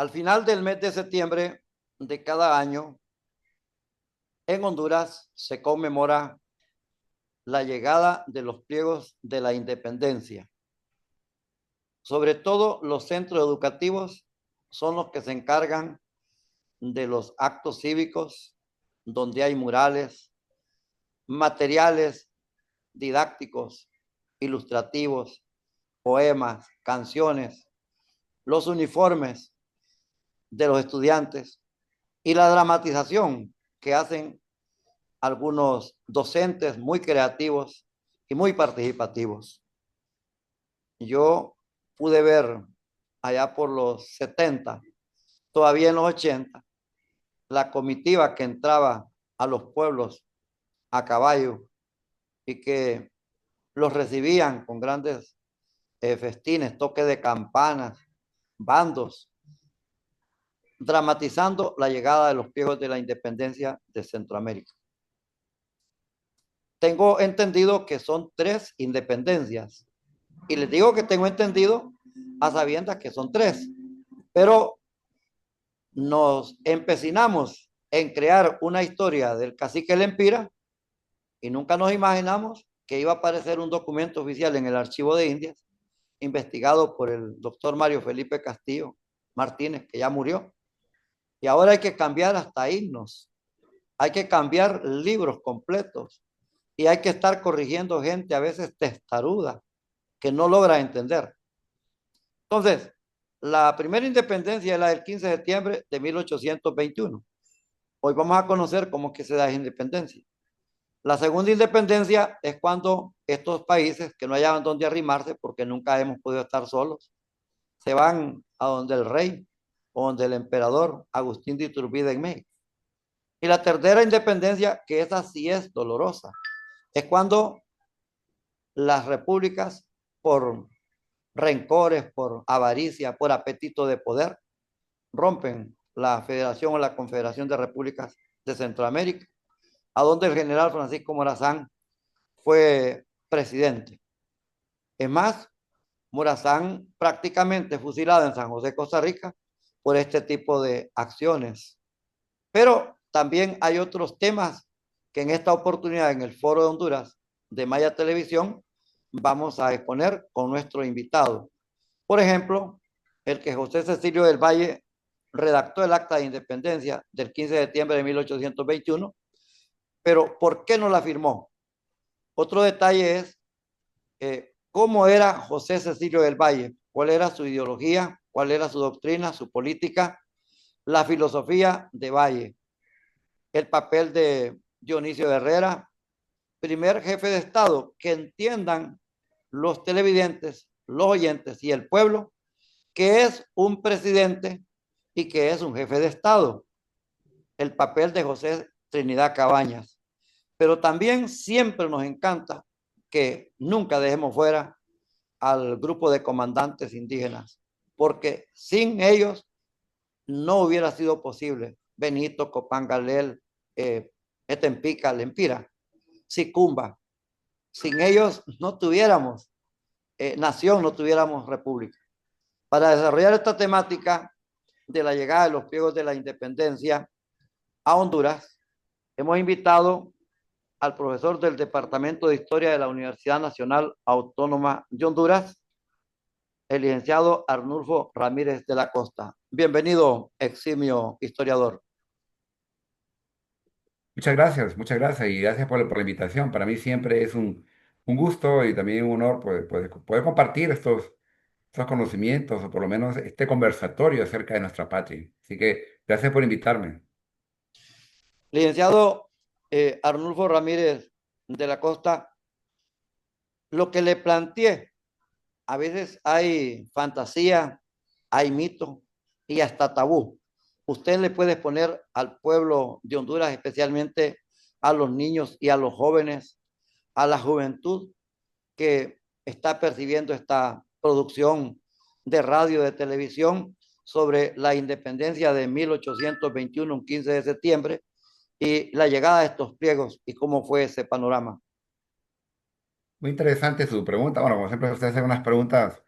Al final del mes de septiembre de cada año, en Honduras se conmemora la llegada de los pliegos de la independencia. Sobre todo los centros educativos son los que se encargan de los actos cívicos, donde hay murales, materiales didácticos, ilustrativos, poemas, canciones, los uniformes de los estudiantes y la dramatización que hacen algunos docentes muy creativos y muy participativos. Yo pude ver allá por los 70, todavía en los 80, la comitiva que entraba a los pueblos a caballo y que los recibían con grandes festines, toques de campanas, bandos, dramatizando la llegada de los pliegos de la independencia de Centroamérica. Tengo entendido que son tres independencias y les digo que tengo entendido a sabiendas que son tres, pero nos empecinamos en crear una historia del cacique Lempira y nunca nos imaginamos que iba a aparecer un documento oficial en el Archivo de Indias investigado por el doctor Mario Felipe Castillo Martínez, que ya murió. Y ahora hay que cambiar hasta himnos, hay que cambiar libros completos y hay que estar corrigiendo gente a veces testaruda que no logra entender. Entonces, la primera independencia es la del 15 de septiembre de 1821. Hoy vamos a conocer cómo es que se da esa independencia. La segunda independencia es cuando estos países que no hallaban dónde arrimarse porque nunca hemos podido estar solos, se van a donde el rey o donde el emperador Agustín de Iturbide en México. Y la tercera independencia, que esa sí es dolorosa, es cuando las repúblicas, por rencores, por avaricia, por apetito de poder, rompen la Federación o la Confederación de Repúblicas de Centroamérica, a donde el general Francisco Morazán fue presidente. Es más, Morazán prácticamente fusilado en San José, Costa Rica, por este tipo de acciones. Pero también hay otros temas que en esta oportunidad en el Foro de Honduras de Maya Televisión vamos a exponer con nuestro invitado. Por ejemplo, el que José Cecilio del Valle redactó el acta de independencia del 15 de septiembre de 1821, pero ¿por qué no la firmó? Otro detalle es cómo era José Cecilio del Valle, cuál era su ideología, cuál era su doctrina, su política, la filosofía de Valle, el papel de Dionisio de Herrera, primer jefe de Estado, que entiendan los televidentes, los oyentes y el pueblo, que es un presidente y que es un jefe de Estado, el papel de José Trinidad Cabañas. Pero también siempre nos encanta que nunca dejemos fuera al grupo de comandantes indígenas, porque sin ellos no hubiera sido posible Benito, Copán, Galel, Etempica, Lempira, Sicumba. Sin ellos no tuviéramos nación, no tuviéramos república. Para desarrollar esta temática de la llegada de los pliegos de la independencia a Honduras, hemos invitado al profesor del Departamento de Historia de la Universidad Nacional Autónoma de Honduras, el licenciado Arnulfo Ramírez de la Costa. Bienvenido, eximio historiador. Muchas gracias y gracias por la invitación. Para mí siempre es un gusto y también un honor poder compartir estos conocimientos o por lo menos este conversatorio acerca de nuestra patria. Así que gracias por invitarme. Licenciado Arnulfo Ramírez de la Costa, lo que le planteé, a veces hay fantasía, hay mito y hasta tabú. Usted le puede poner al pueblo de Honduras, especialmente a los niños y a los jóvenes, a la juventud que está percibiendo esta producción de radio, de televisión, sobre la independencia de 1821, un 15 de septiembre, y la llegada de estos pliegos y cómo fue ese panorama. Muy interesante su pregunta. Bueno, como siempre usted hace unas preguntas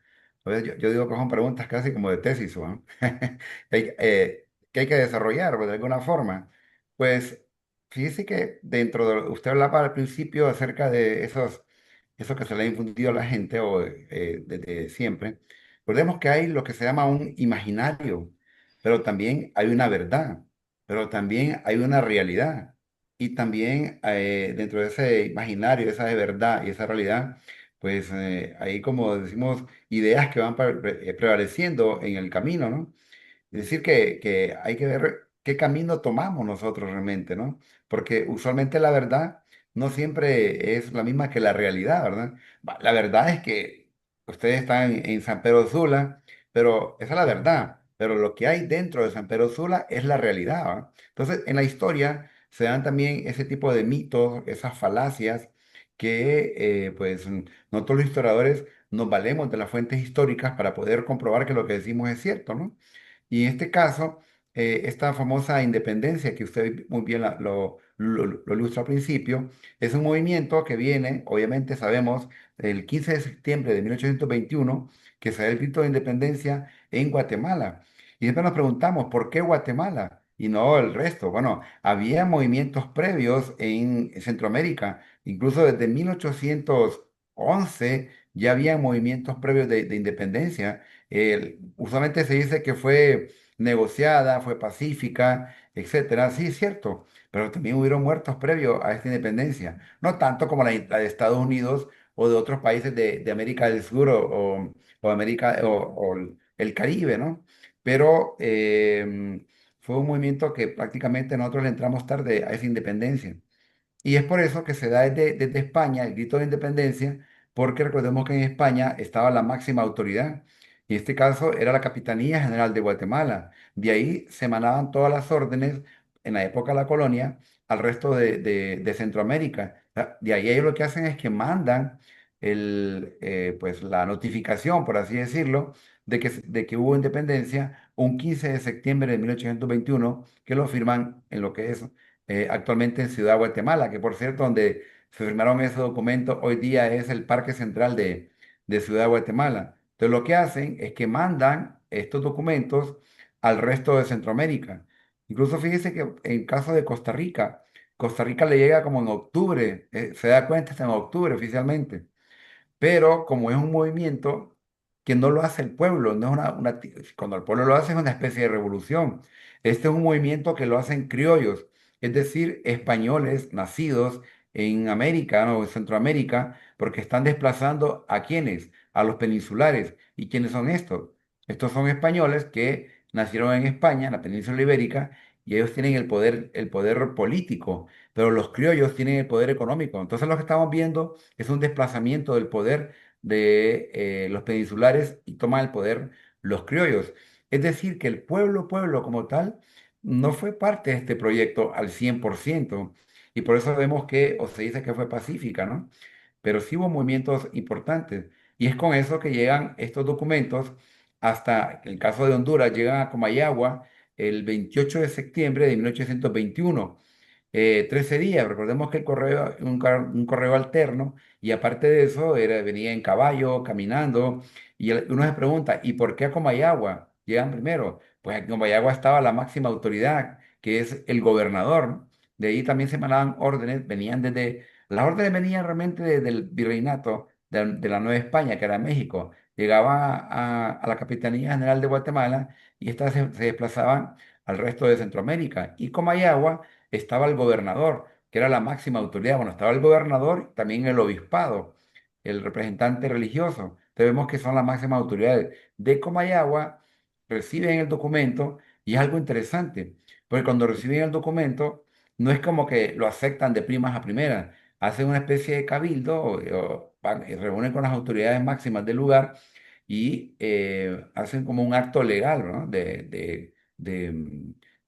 Pues yo digo que son preguntas casi como de tesis, ¿no? Que hay que desarrollar pues, de alguna forma. Pues fíjese que dentro de, usted hablaba al principio acerca de eso que se le ha infundido a la gente o, desde siempre. Recordemos que hay lo que se llama un imaginario, pero también hay una verdad, pero también hay una realidad. Y también dentro de ese imaginario, esa verdad y esa realidad, pues hay como decimos ideas que van prevaleciendo en el camino, ¿no? Es decir, que hay que ver qué camino tomamos nosotros realmente, ¿no? Porque usualmente la verdad no siempre es la misma que la realidad, ¿verdad? La verdad es que ustedes están en San Pedro Sula, pero esa es la verdad. Pero lo que hay dentro de San Pedro Sula es la realidad, ¿verdad? Entonces, en la historia se dan también ese tipo de mitos, esas falacias que, pues, nosotros los historiadores nos valemos de las fuentes históricas para poder comprobar que lo que decimos es cierto, ¿no? Y en este caso, esta famosa independencia que usted muy bien lo ilustra al principio, es un movimiento que viene, obviamente sabemos, el 15 de septiembre de 1821, que se da el grito de independencia en Guatemala. Y siempre nos preguntamos, ¿por qué Guatemala? Y no el resto. Bueno, había movimientos previos en Centroamérica, incluso desde 1811 ya había movimientos previos de independencia. Usualmente se dice que fue negociada, fue pacífica, etcétera. Sí, es cierto, pero también hubieron muertos previos a esta independencia. No tanto como la de Estados Unidos o de otros países de América del Sur o América o el Caribe, ¿no? Pero fue un movimiento que prácticamente nosotros le entramos tarde a esa independencia. Y es por eso que se da desde España el grito de independencia, porque recordemos que en España estaba la máxima autoridad, y en este caso era la Capitanía General de Guatemala. De ahí se emanaban todas las órdenes en la época de la colonia al resto de Centroamérica. De ahí ellos lo que hacen es que mandan pues la notificación, por así decirlo, de que hubo independencia un 15 de septiembre de 1821, que lo firman en lo que es actualmente en Ciudad Guatemala, que por cierto, donde se firmaron esos documentos, hoy día es el Parque Central de Ciudad Guatemala. Entonces, lo que hacen es que mandan estos documentos al resto de Centroamérica. Incluso fíjese que en caso de Costa Rica le llega como en octubre, se da cuenta hasta en octubre oficialmente, pero como es un movimiento que no lo hace el pueblo, no es cuando el pueblo lo hace es una especie de revolución. Este es un movimiento que lo hacen criollos, es decir, españoles nacidos en América, ¿no? O en Centroamérica, porque están desplazando a quienes, a los peninsulares. ¿Y quiénes son estos? Estos son españoles que nacieron en España, en la península ibérica, y ellos tienen el poder político, pero los criollos tienen el poder económico. Entonces lo que estamos viendo es un desplazamiento del poder de los peninsulares y toman el poder los criollos. Es decir, que el pueblo como tal no fue parte de este proyecto al 100% y por eso vemos que, o se dice que fue pacífica, ¿no? Pero sí hubo movimientos importantes y es con eso que llegan estos documentos hasta, en el caso de Honduras, llegan a Comayagua el 28 de septiembre de 1821. 13 días. Recordemos que el correo, un correo alterno, y aparte de eso, venía en caballo, caminando, y uno se pregunta, ¿y por qué a Comayagua llegan primero? Pues en Comayagua estaba la máxima autoridad, que es el gobernador. De ahí también se mandaban órdenes, las órdenes venían realmente desde el virreinato de la Nueva España, que era México. Llegaban a la Capitanía General de Guatemala y estas se desplazaban al resto de Centroamérica. Y Comayagua estaba el gobernador, que era la máxima autoridad. Bueno, estaba el gobernador, también el obispado, el representante religioso. Entonces vemos que son las máximas autoridades de Comayagua, reciben el documento y es algo interesante, porque cuando reciben el documento, no es como que lo aceptan de primas a primeras, hacen una especie de cabildo o y reúnen con las autoridades máximas del lugar y hacen como un acto legal, ¿no?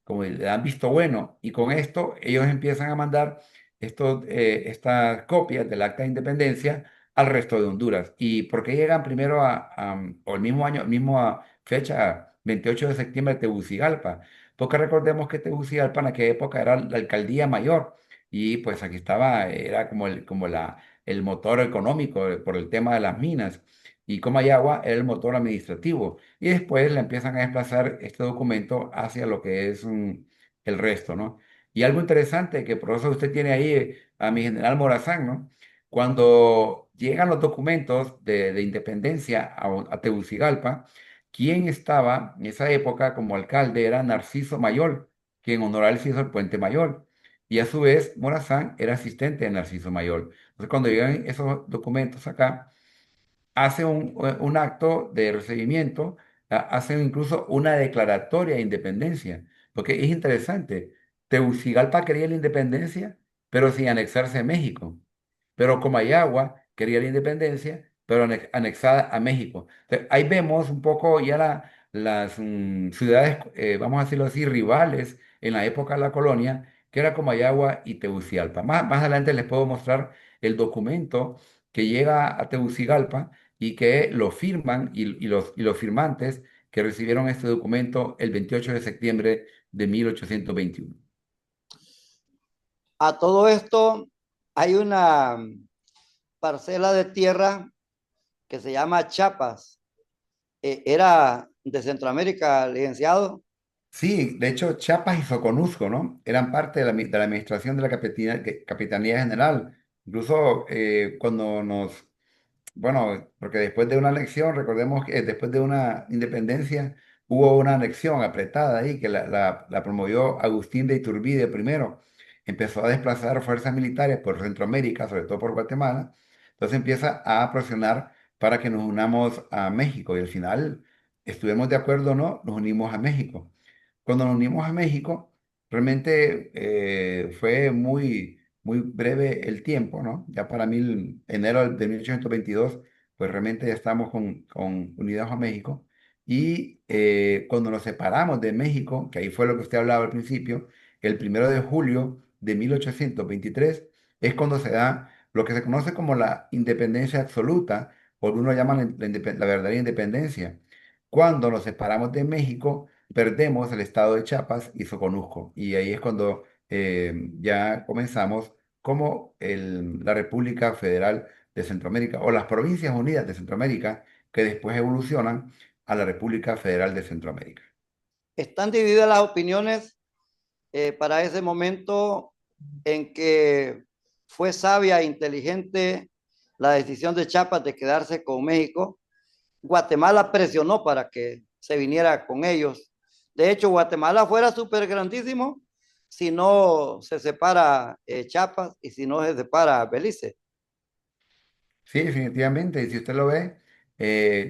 Como le dan visto bueno, y con esto ellos empiezan a mandar estas copias del Acta de Independencia al resto de Honduras. ¿Y por qué llegan primero o el mismo año, mismo fecha, 28 de septiembre, a Tegucigalpa? Porque recordemos que Tegucigalpa en aquella época era la alcaldía mayor y pues aquí estaba, era como el motor económico por el tema de las minas. y Comayagua era el motor administrativo. Y después le empiezan a desplazar este documento hacia lo que es el resto, ¿no? Y algo interesante, que por eso usted tiene ahí a mi general Morazán, ¿no? Cuando llegan los documentos de independencia a Tegucigalpa, quien estaba en esa época como alcalde era Narciso Mayol, quien en honor a él se hizo el Puente Mayol. Y a su vez, Morazán era asistente de Narciso Mayol. Entonces, cuando llegan esos documentos acá, hace un acto de recibimiento, hace incluso una declaratoria de independencia, porque es interesante. Tegucigalpa quería la independencia, pero sin anexarse a México. Pero Comayagua quería la independencia, pero anexada a México. Entonces, ahí vemos un poco ya las ciudades, vamos a decirlo así, rivales en la época de la colonia, que era Comayagua y Tegucigalpa. Más adelante les puedo mostrar el documento que llega a Tegucigalpa y que lo firman y los firmantes que recibieron este documento el 28 de septiembre de 1821. A todo esto hay una parcela de tierra que se llama Chiapas. Era de Centroamérica, licenciado. Sí, de hecho, Chiapas y Soconusco, ¿no? Eran parte de la administración de la Capitanía General. Incluso cuando bueno, porque después de una elección, recordemos que después de una independencia, hubo una anexión apretada ahí que la promovió Agustín de Iturbide primero. Empezó a desplazar fuerzas militares por Centroamérica, sobre todo por Guatemala. Entonces empieza a presionar para que nos unamos a México y al final, estuvimos de acuerdo o no, nos unimos a México. Cuando nos unimos a México, realmente fue muy breve el tiempo, ¿no? Ya para enero de 1822, pues realmente ya estamos con unidos a México. Y cuando nos separamos de México, que ahí fue lo que usted hablaba al principio, el 1 de julio de 1823 es cuando se da lo que se conoce como la independencia absoluta, o uno llama la verdadera independencia. Cuando nos separamos de México, perdemos el estado de Chiapas y Soconusco. Y ahí es cuando ya comenzamos como la República Federal de Centroamérica o las Provincias Unidas de Centroamérica, que después evolucionan a la República Federal de Centroamérica. Están divididas las opiniones para ese momento en que fue sabia e inteligente la decisión de Chiapas de quedarse con México. Guatemala presionó para que se viniera con ellos. De hecho, Guatemala fuera súper grandísimo si no se separa Chiapas y si no se separa Belice. Sí, definitivamente. Y si usted lo ve,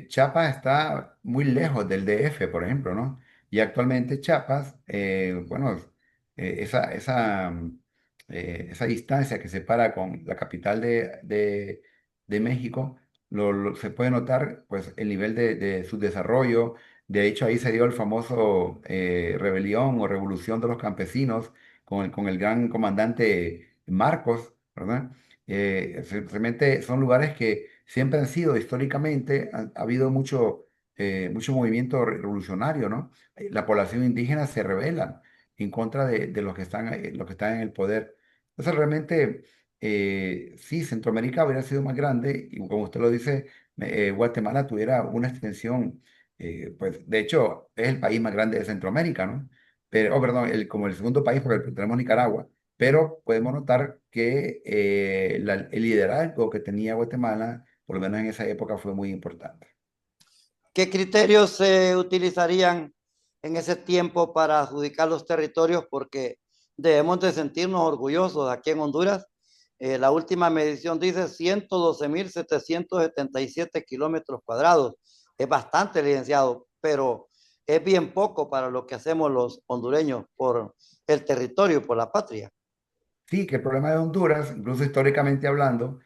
Chiapas está muy lejos del DF, por ejemplo, ¿no? Y actualmente Chiapas, bueno, esa distancia que separa con la capital de México, se puede notar, pues, el nivel de su desarrollo. De hecho, ahí se dio el famoso rebelión o revolución de los campesinos con el gran comandante Marcos, ¿verdad? Realmente son lugares que siempre han sido históricamente, ha habido mucho movimiento revolucionario, ¿no? La población indígena se rebela en contra de los que están en el poder. Entonces realmente, sí, Centroamérica hubiera sido más grande y como usted lo dice, Guatemala tuviera una extensión, pues de hecho es el país más grande de Centroamérica, ¿no? Pero, oh, perdón, como el segundo país porque tenemos Nicaragua, pero podemos notar que el liderazgo que tenía Guatemala, por lo menos en esa época, fue muy importante. ¿Qué criterios se utilizarían en ese tiempo para adjudicar los territorios? Porque debemos de sentirnos orgullosos aquí en Honduras. La última medición dice 112.777 kilómetros cuadrados. Es bastante, licenciado, pero es bien poco para lo que hacemos los hondureños por el territorio, por la patria. Sí, que el problema de Honduras, incluso históricamente hablando,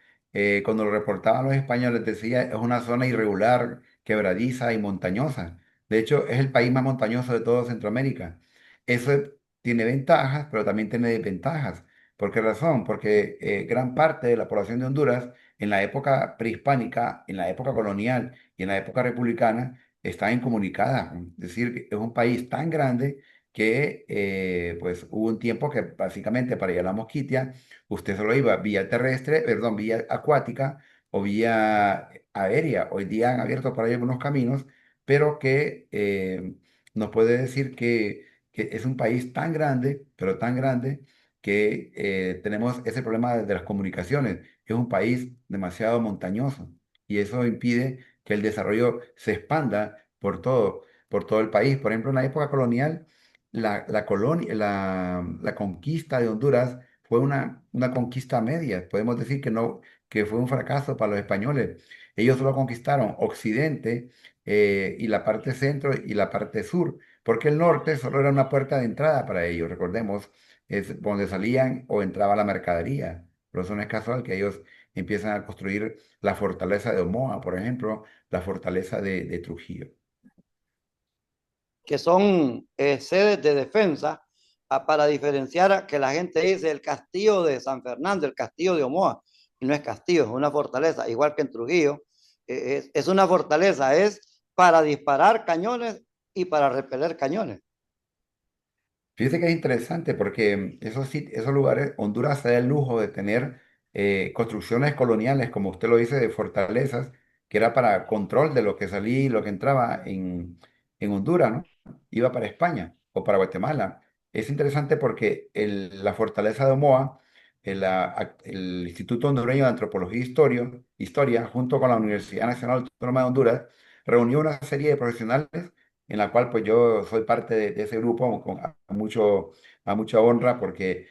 cuando lo reportaban los españoles, decía, es una zona irregular, quebradiza y montañosa. De hecho, es el país más montañoso de todo Centroamérica. Eso tiene ventajas, pero también tiene desventajas. ¿Por qué razón? Porque gran parte de la población de Honduras, en la época prehispánica, en la época colonial y en la época republicana, está incomunicada. Es decir, que es un país tan grande que pues hubo un tiempo que básicamente para ir a la Mosquitia, usted solo iba vía terrestre, perdón, vía acuática, o vía aérea. Hoy día han abierto por ahí algunos caminos, pero que nos puede decir que es un país tan grande, pero tan grande, que tenemos ese problema de las comunicaciones. Es un país demasiado montañoso y eso impide que el desarrollo se expanda por todo el país. Por ejemplo, en la época colonial, la colonia, la conquista de Honduras fue una conquista a medias. Podemos decir que no, que fue un fracaso para los españoles. Ellos solo conquistaron Occidente y la parte centro y la parte sur, porque el norte solo era una puerta de entrada para ellos. Recordemos, es donde salían o entraba la mercadería. Por eso no es casual que ellos empiezan a construir la fortaleza de Omoa, por ejemplo, la fortaleza de Trujillo. que son sedes de defensa para diferenciar a que la gente dice el castillo de San Fernando, el castillo de Omoa, y no es castillo, es una fortaleza, igual que en Trujillo, es una fortaleza, es para disparar cañones y para repeler cañones. Fíjese que es interesante porque esos lugares, Honduras se da el lujo de tener construcciones coloniales, como usted lo dice, de fortalezas, que era para control de lo que salía y lo que entraba en Honduras, ¿no? Iba para España o para Guatemala. Es interesante porque la fortaleza de Omoa, el Instituto Hondureño de Antropología e Historia, junto con la Universidad Nacional Autónoma de Honduras, reunió una serie de profesionales en la cual pues yo soy parte de ese grupo a mucha honra porque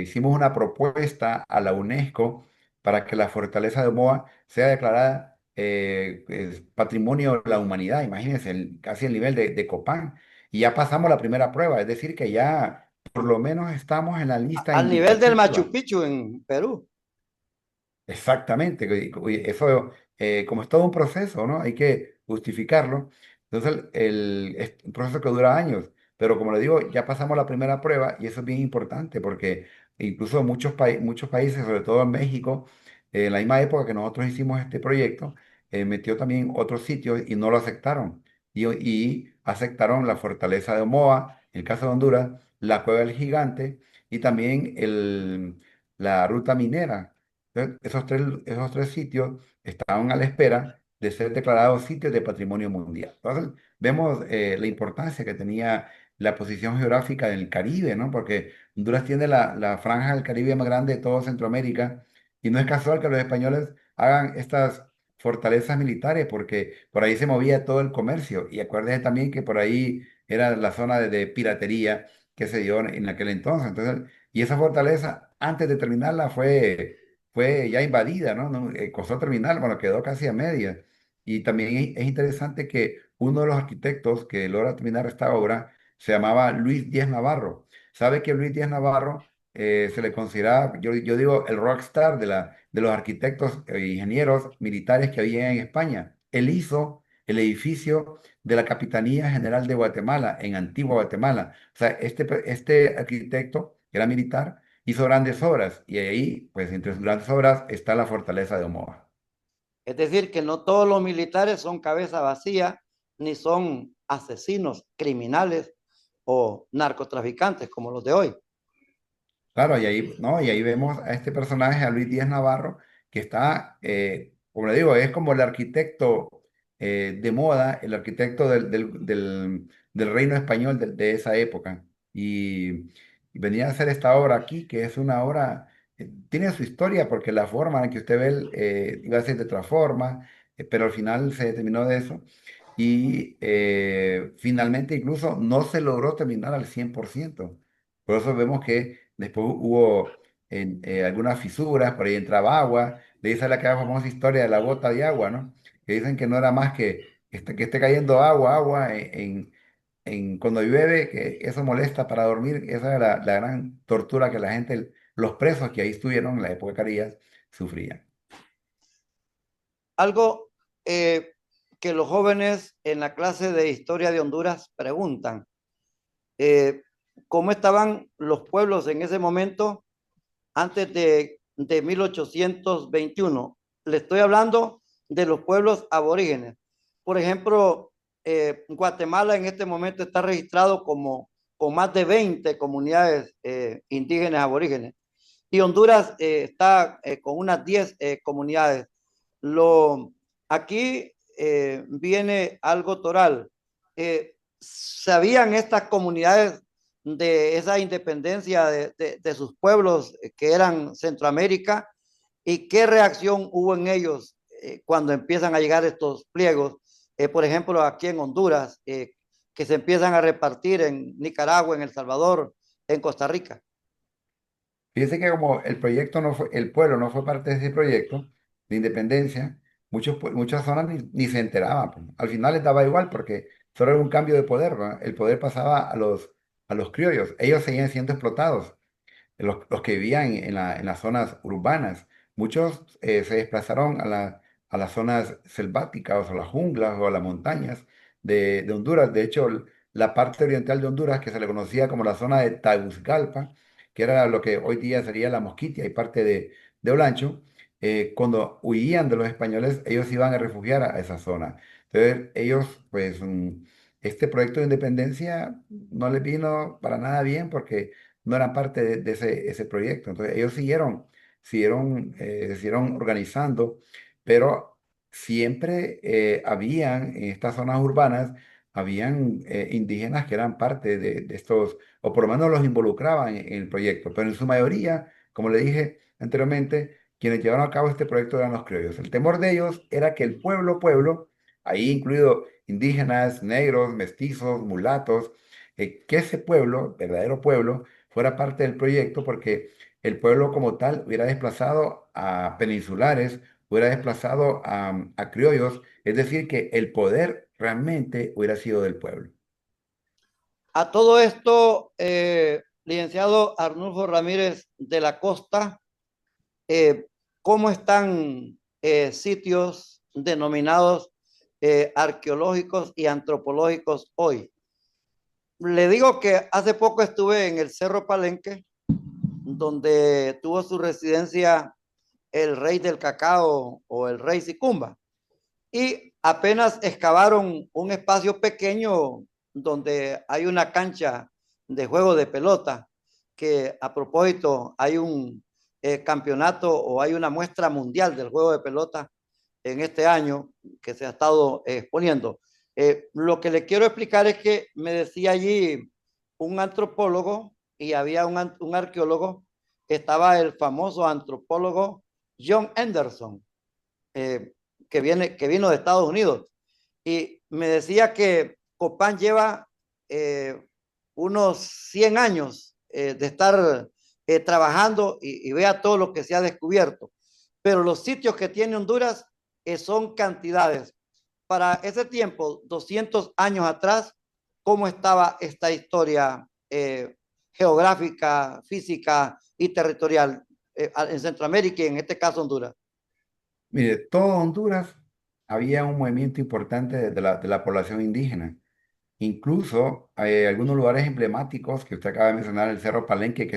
hicimos una propuesta a la UNESCO para que la fortaleza de Omoa sea declarada patrimonio de la humanidad. Imagínense, casi el nivel de Copán. Y ya pasamos la primera prueba, es decir, que ya por lo menos estamos en la lista Al nivel del Machu indicativa. Picchu en Perú. Exactamente, eso como es todo un proceso, ¿no? Hay que justificarlo. Entonces, es un proceso que dura años, pero como le digo, ya pasamos la primera prueba y eso es bien importante porque incluso muchos países, sobre todo en México, en la misma época que nosotros hicimos este proyecto, metió también otros sitios y no lo aceptaron. Y aceptaron la fortaleza de Omoa, en el caso de Honduras, la Cueva del Gigante y también la ruta minera. Entonces, esos tres sitios estaban a la espera de ser declarados sitios de patrimonio mundial. Entonces, vemos la importancia que tenía la posición geográfica del Caribe, ¿no? Porque Honduras tiene la franja del Caribe más grande de toda Centroamérica y no es casual que los españoles hagan estas fortalezas militares porque por ahí se movía todo el comercio y acuérdense también que por ahí era la zona de piratería que se dio en aquel entonces. Entonces, y esa fortaleza, antes de terminarla, fue ya invadida, ¿no? Costó terminar, bueno, quedó casi a media. Y también es interesante que uno de los arquitectos que logra terminar esta obra se llamaba Luis Díaz Navarro. ¿Sabe que Luis Díaz Navarro se le considera, yo digo, el rockstar de los arquitectos e ingenieros militares que había en España? Él hizo el edificio de la Capitanía General de Guatemala, en Antigua Guatemala. O sea, este arquitecto que era militar hizo grandes obras y ahí, pues entre sus grandes obras está la fortaleza de Omoa. Es decir, que no todos los militares son cabeza vacía, ni son asesinos, criminales o narcotraficantes como los de hoy. Claro, y ahí, ¿no? Y ahí vemos a este personaje, a Luis Díaz Navarro, que está, como le digo, es como el arquitecto de moda, el arquitecto del reino español de esa época. Y venía a hacer esta obra aquí, que es una obra, tiene su historia, porque la forma en que usted ve iba a ser de otra forma, pero al final se determinó de eso. Y finalmente incluso no se logró terminar al 100%. Por eso vemos que después hubo algunas fisuras, por ahí entraba agua. De ahí sale aquella famosa historia de la gota de agua, ¿no? Que dicen que no era más que esté cayendo agua cuando llueve, que eso molesta para dormir. Esa era la gran tortura que la gente, los presos que ahí estuvieron en la época de Carías, sufrían. Algo que los jóvenes en la clase de historia de Honduras preguntan, eh, ¿cómo estaban los pueblos en ese momento antes de 1821? Le estoy hablando de los pueblos aborígenes. Por ejemplo, Guatemala en este momento está registrado como con más de 20 comunidades indígenas aborígenes y Honduras está con unas 10 comunidades. Lo, aquí viene algo toral. ¿Sabían estas comunidades de esa independencia de sus pueblos que eran Centroamérica? ¿Y qué reacción hubo en ellos cuando empiezan a llegar estos pliegos? Por ejemplo, aquí en Honduras, que se empiezan a repartir en Nicaragua, en El Salvador, en Costa Rica. Fíjese que como el proyecto no fue, el pueblo no fue parte de ese proyecto de independencia, muchas zonas ni se enteraban, pues. Al final les daba igual porque solo era un cambio de poder, ¿verdad? El poder pasaba a los criollos. Ellos seguían siendo explotados, los que vivían en las zonas urbanas. Muchos se desplazaron a las zonas selváticas, o a las junglas, o a las montañas de Honduras. De hecho, la parte oriental de Honduras, que se le conocía como la zona de Tagutzgalpa, que era lo que hoy día sería la Mosquitia y parte de Olancho, cuando huían de los españoles, ellos iban a refugiar a esa zona. Entonces, ellos, pues, este proyecto de independencia no les vino para nada bien porque no eran parte de ese proyecto. Entonces ellos siguieron organizando, pero siempre habían en estas zonas urbanas, habían indígenas que eran parte de estos, o por lo menos los involucraban en el proyecto, pero en su mayoría, como le dije anteriormente, quienes llevaron a cabo este proyecto eran los criollos. El temor de ellos era que el pueblo, ahí incluido indígenas, negros, mestizos, mulatos, que ese pueblo, verdadero pueblo, fuera parte del proyecto porque el pueblo como tal hubiera desplazado a peninsulares, hubiera desplazado a criollos, es decir, que el poder realmente hubiera sido del pueblo. A todo esto, licenciado Arnulfo Ramírez de la Costa, eh, ¿cómo están sitios denominados arqueológicos y antropológicos hoy? Le digo que hace poco estuve en el Cerro Palenque, donde tuvo su residencia el rey del cacao o el rey Sicumba. Y apenas excavaron un espacio pequeño donde hay una cancha de juego de pelota, que a propósito hay un campeonato o hay una muestra mundial del juego de pelota en este año que se ha estado exponiendo. Lo que le quiero explicar es que me decía allí un antropólogo y había un arqueólogo, estaba el famoso antropólogo John Anderson, eh, que vino de Estados Unidos. Y me decía que Copán lleva unos 100 años de estar trabajando y vea todo lo que se ha descubierto. Pero los sitios que tiene Honduras son cantidades. Para ese tiempo, 200 años atrás, ¿cómo estaba esta historia geográfica, física y territorial en Centroamérica y en este caso Honduras? Mire, todo Honduras había un movimiento importante de la población indígena. Incluso algunos lugares emblemáticos que usted acaba de mencionar, el Cerro Palenque,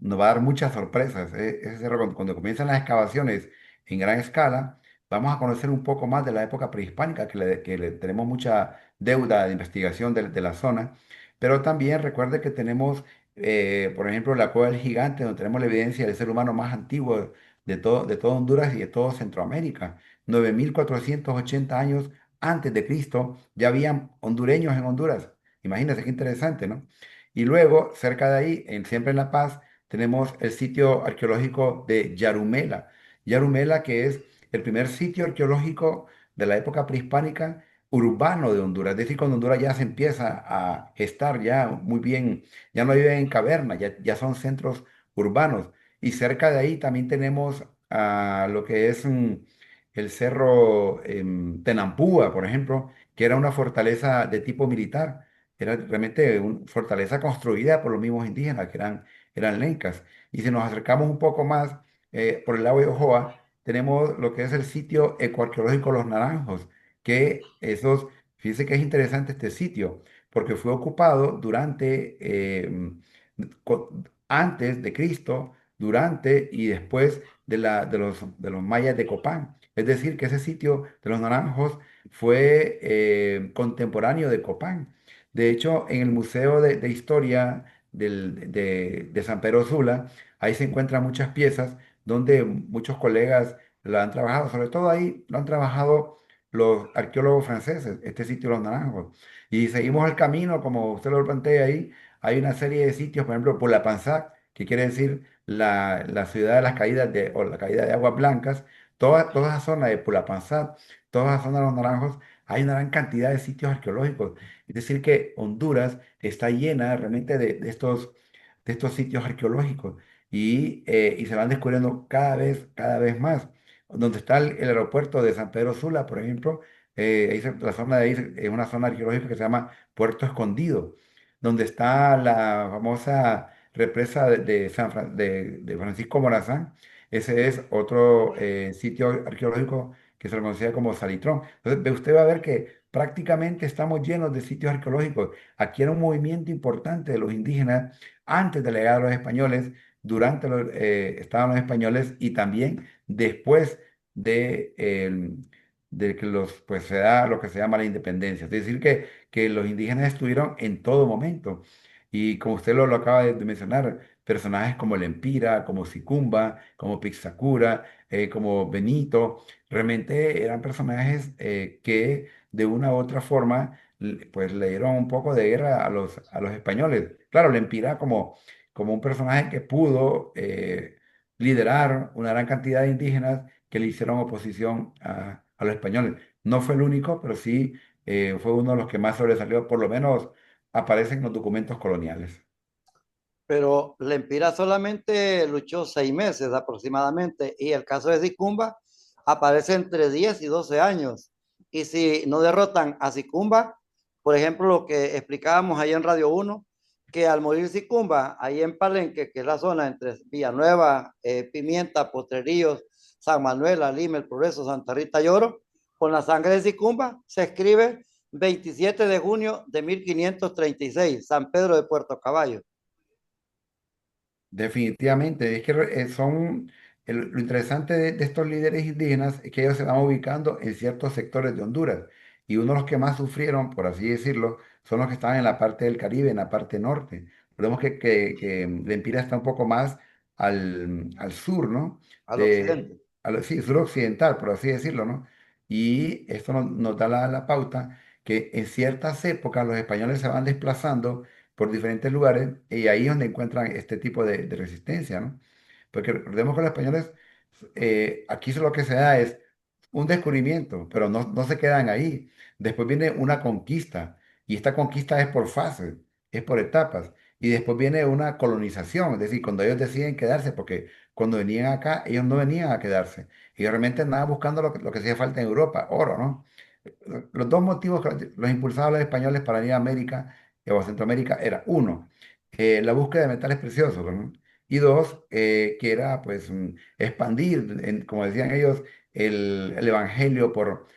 nos va a dar muchas sorpresas. Ese cerro, cuando comienzan las excavaciones en gran escala, vamos a conocer un poco más de la época prehispánica, que le tenemos mucha deuda de investigación de la zona. Pero también recuerde que tenemos, por ejemplo, la Cueva del Gigante, donde tenemos la evidencia del ser humano más antiguo de todo Honduras y de todo Centroamérica. 9480 años antes de Cristo ya habían hondureños en Honduras. Imagínense qué interesante, ¿no? Y luego, cerca de ahí, siempre en La Paz, tenemos el sitio arqueológico de Yarumela. Yarumela, que es el primer sitio arqueológico de la época prehispánica urbano de Honduras. Es decir, cuando Honduras ya se empieza a gestar ya muy bien, ya no viven en cavernas, ya son centros urbanos. Y cerca de ahí también tenemos lo que es el cerro Tenampúa, por ejemplo, que era una fortaleza de tipo militar. Era realmente una fortaleza construida por los mismos indígenas, eran lencas. Y si nos acercamos un poco más por el lago de Ojoa, tenemos lo que es el sitio ecoarqueológico Los Naranjos, fíjese que es interesante este sitio, porque fue ocupado antes de Cristo, durante y después de los mayas de Copán. Es decir, que ese sitio de los Naranjos fue contemporáneo de Copán. De hecho, en el Museo de Historia de San Pedro Sula, ahí se encuentran muchas piezas donde muchos colegas lo han trabajado, sobre todo ahí lo han trabajado los arqueólogos franceses, este sitio de los Naranjos. Y seguimos el camino, como usted lo plantea ahí, hay una serie de sitios, por ejemplo, por la Panzac, que quiere decir la ciudad de las caídas de, o la caída de aguas blancas, toda esa zona de Pulapanzat, toda esa zona de los Naranjos, hay una gran cantidad de sitios arqueológicos. Es decir, que Honduras está llena realmente de estos sitios arqueológicos y se van descubriendo cada vez más. Donde está el aeropuerto de San Pedro Sula, por ejemplo, la zona de ahí es una zona arqueológica que se llama Puerto Escondido, donde está la famosa represa de Francisco Morazán. Ese es otro sitio arqueológico que se le conocía como Salitrón. Entonces, usted va a ver que prácticamente estamos llenos de sitios arqueológicos. Aquí era un movimiento importante de los indígenas antes de la llegada de los españoles, estaban los españoles y también después de que pues se da lo que se llama la independencia. Es decir, que los indígenas estuvieron en todo momento. Y como usted lo acaba de mencionar, personajes como el Empira, como Sicumba, como Pixacura, como Benito, realmente eran personajes que de una u otra forma pues le dieron un poco de guerra a los españoles. Claro, el Empira como un personaje que pudo liderar una gran cantidad de indígenas que le hicieron oposición a los españoles. No fue el único, pero sí fue uno de los que más sobresalió, por lo menos aparece en los documentos coloniales. Pero Lempira solamente luchó 6 meses aproximadamente y el caso de Sicumba aparece entre 10 y 12 años. Y si no derrotan a Sicumba, por ejemplo, lo que explicábamos ahí en Radio Uno, que al morir Sicumba, ahí en Palenque, que es la zona entre Villanueva, Pimienta, Potrerillos, San Manuel, Lima, El Progreso, Santa Rita y Oro, con la sangre de Sicumba se escribe 27 de junio de 1536, San Pedro de Puerto Caballo. Definitivamente, es que lo interesante de estos líderes indígenas es que ellos se van ubicando en ciertos sectores de Honduras y uno de los que más sufrieron, por así decirlo, son los que estaban en la parte del Caribe, en la parte norte. Recordemos que Lempira está un poco más al sur, ¿no? Al occidente. Sí, sur occidental, por así decirlo, ¿no? Y esto nos da la pauta que en ciertas épocas los españoles se van desplazando por diferentes lugares y ahí es donde encuentran este tipo de resistencia, ¿no? Porque recordemos que los españoles, aquí lo que se da es un descubrimiento, pero no se quedan ahí. Después viene una conquista y esta conquista es por fases, es por etapas. Y después viene una colonización, es decir, cuando ellos deciden quedarse, porque cuando venían acá, ellos no venían a quedarse. Ellos realmente andaban buscando lo que hacía falta en Europa, oro, ¿no? Los dos motivos que los impulsaban los españoles para ir a América o a Centroamérica era uno, la búsqueda de metales preciosos, ¿no? Y dos, que era pues expandir, como decían ellos, el evangelio por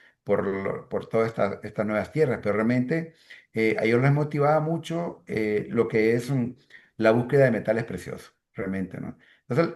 todas estas nuevas tierras. Pero realmente a ellos les motivaba mucho lo que es la búsqueda de metales preciosos, realmente, ¿no? Entonces,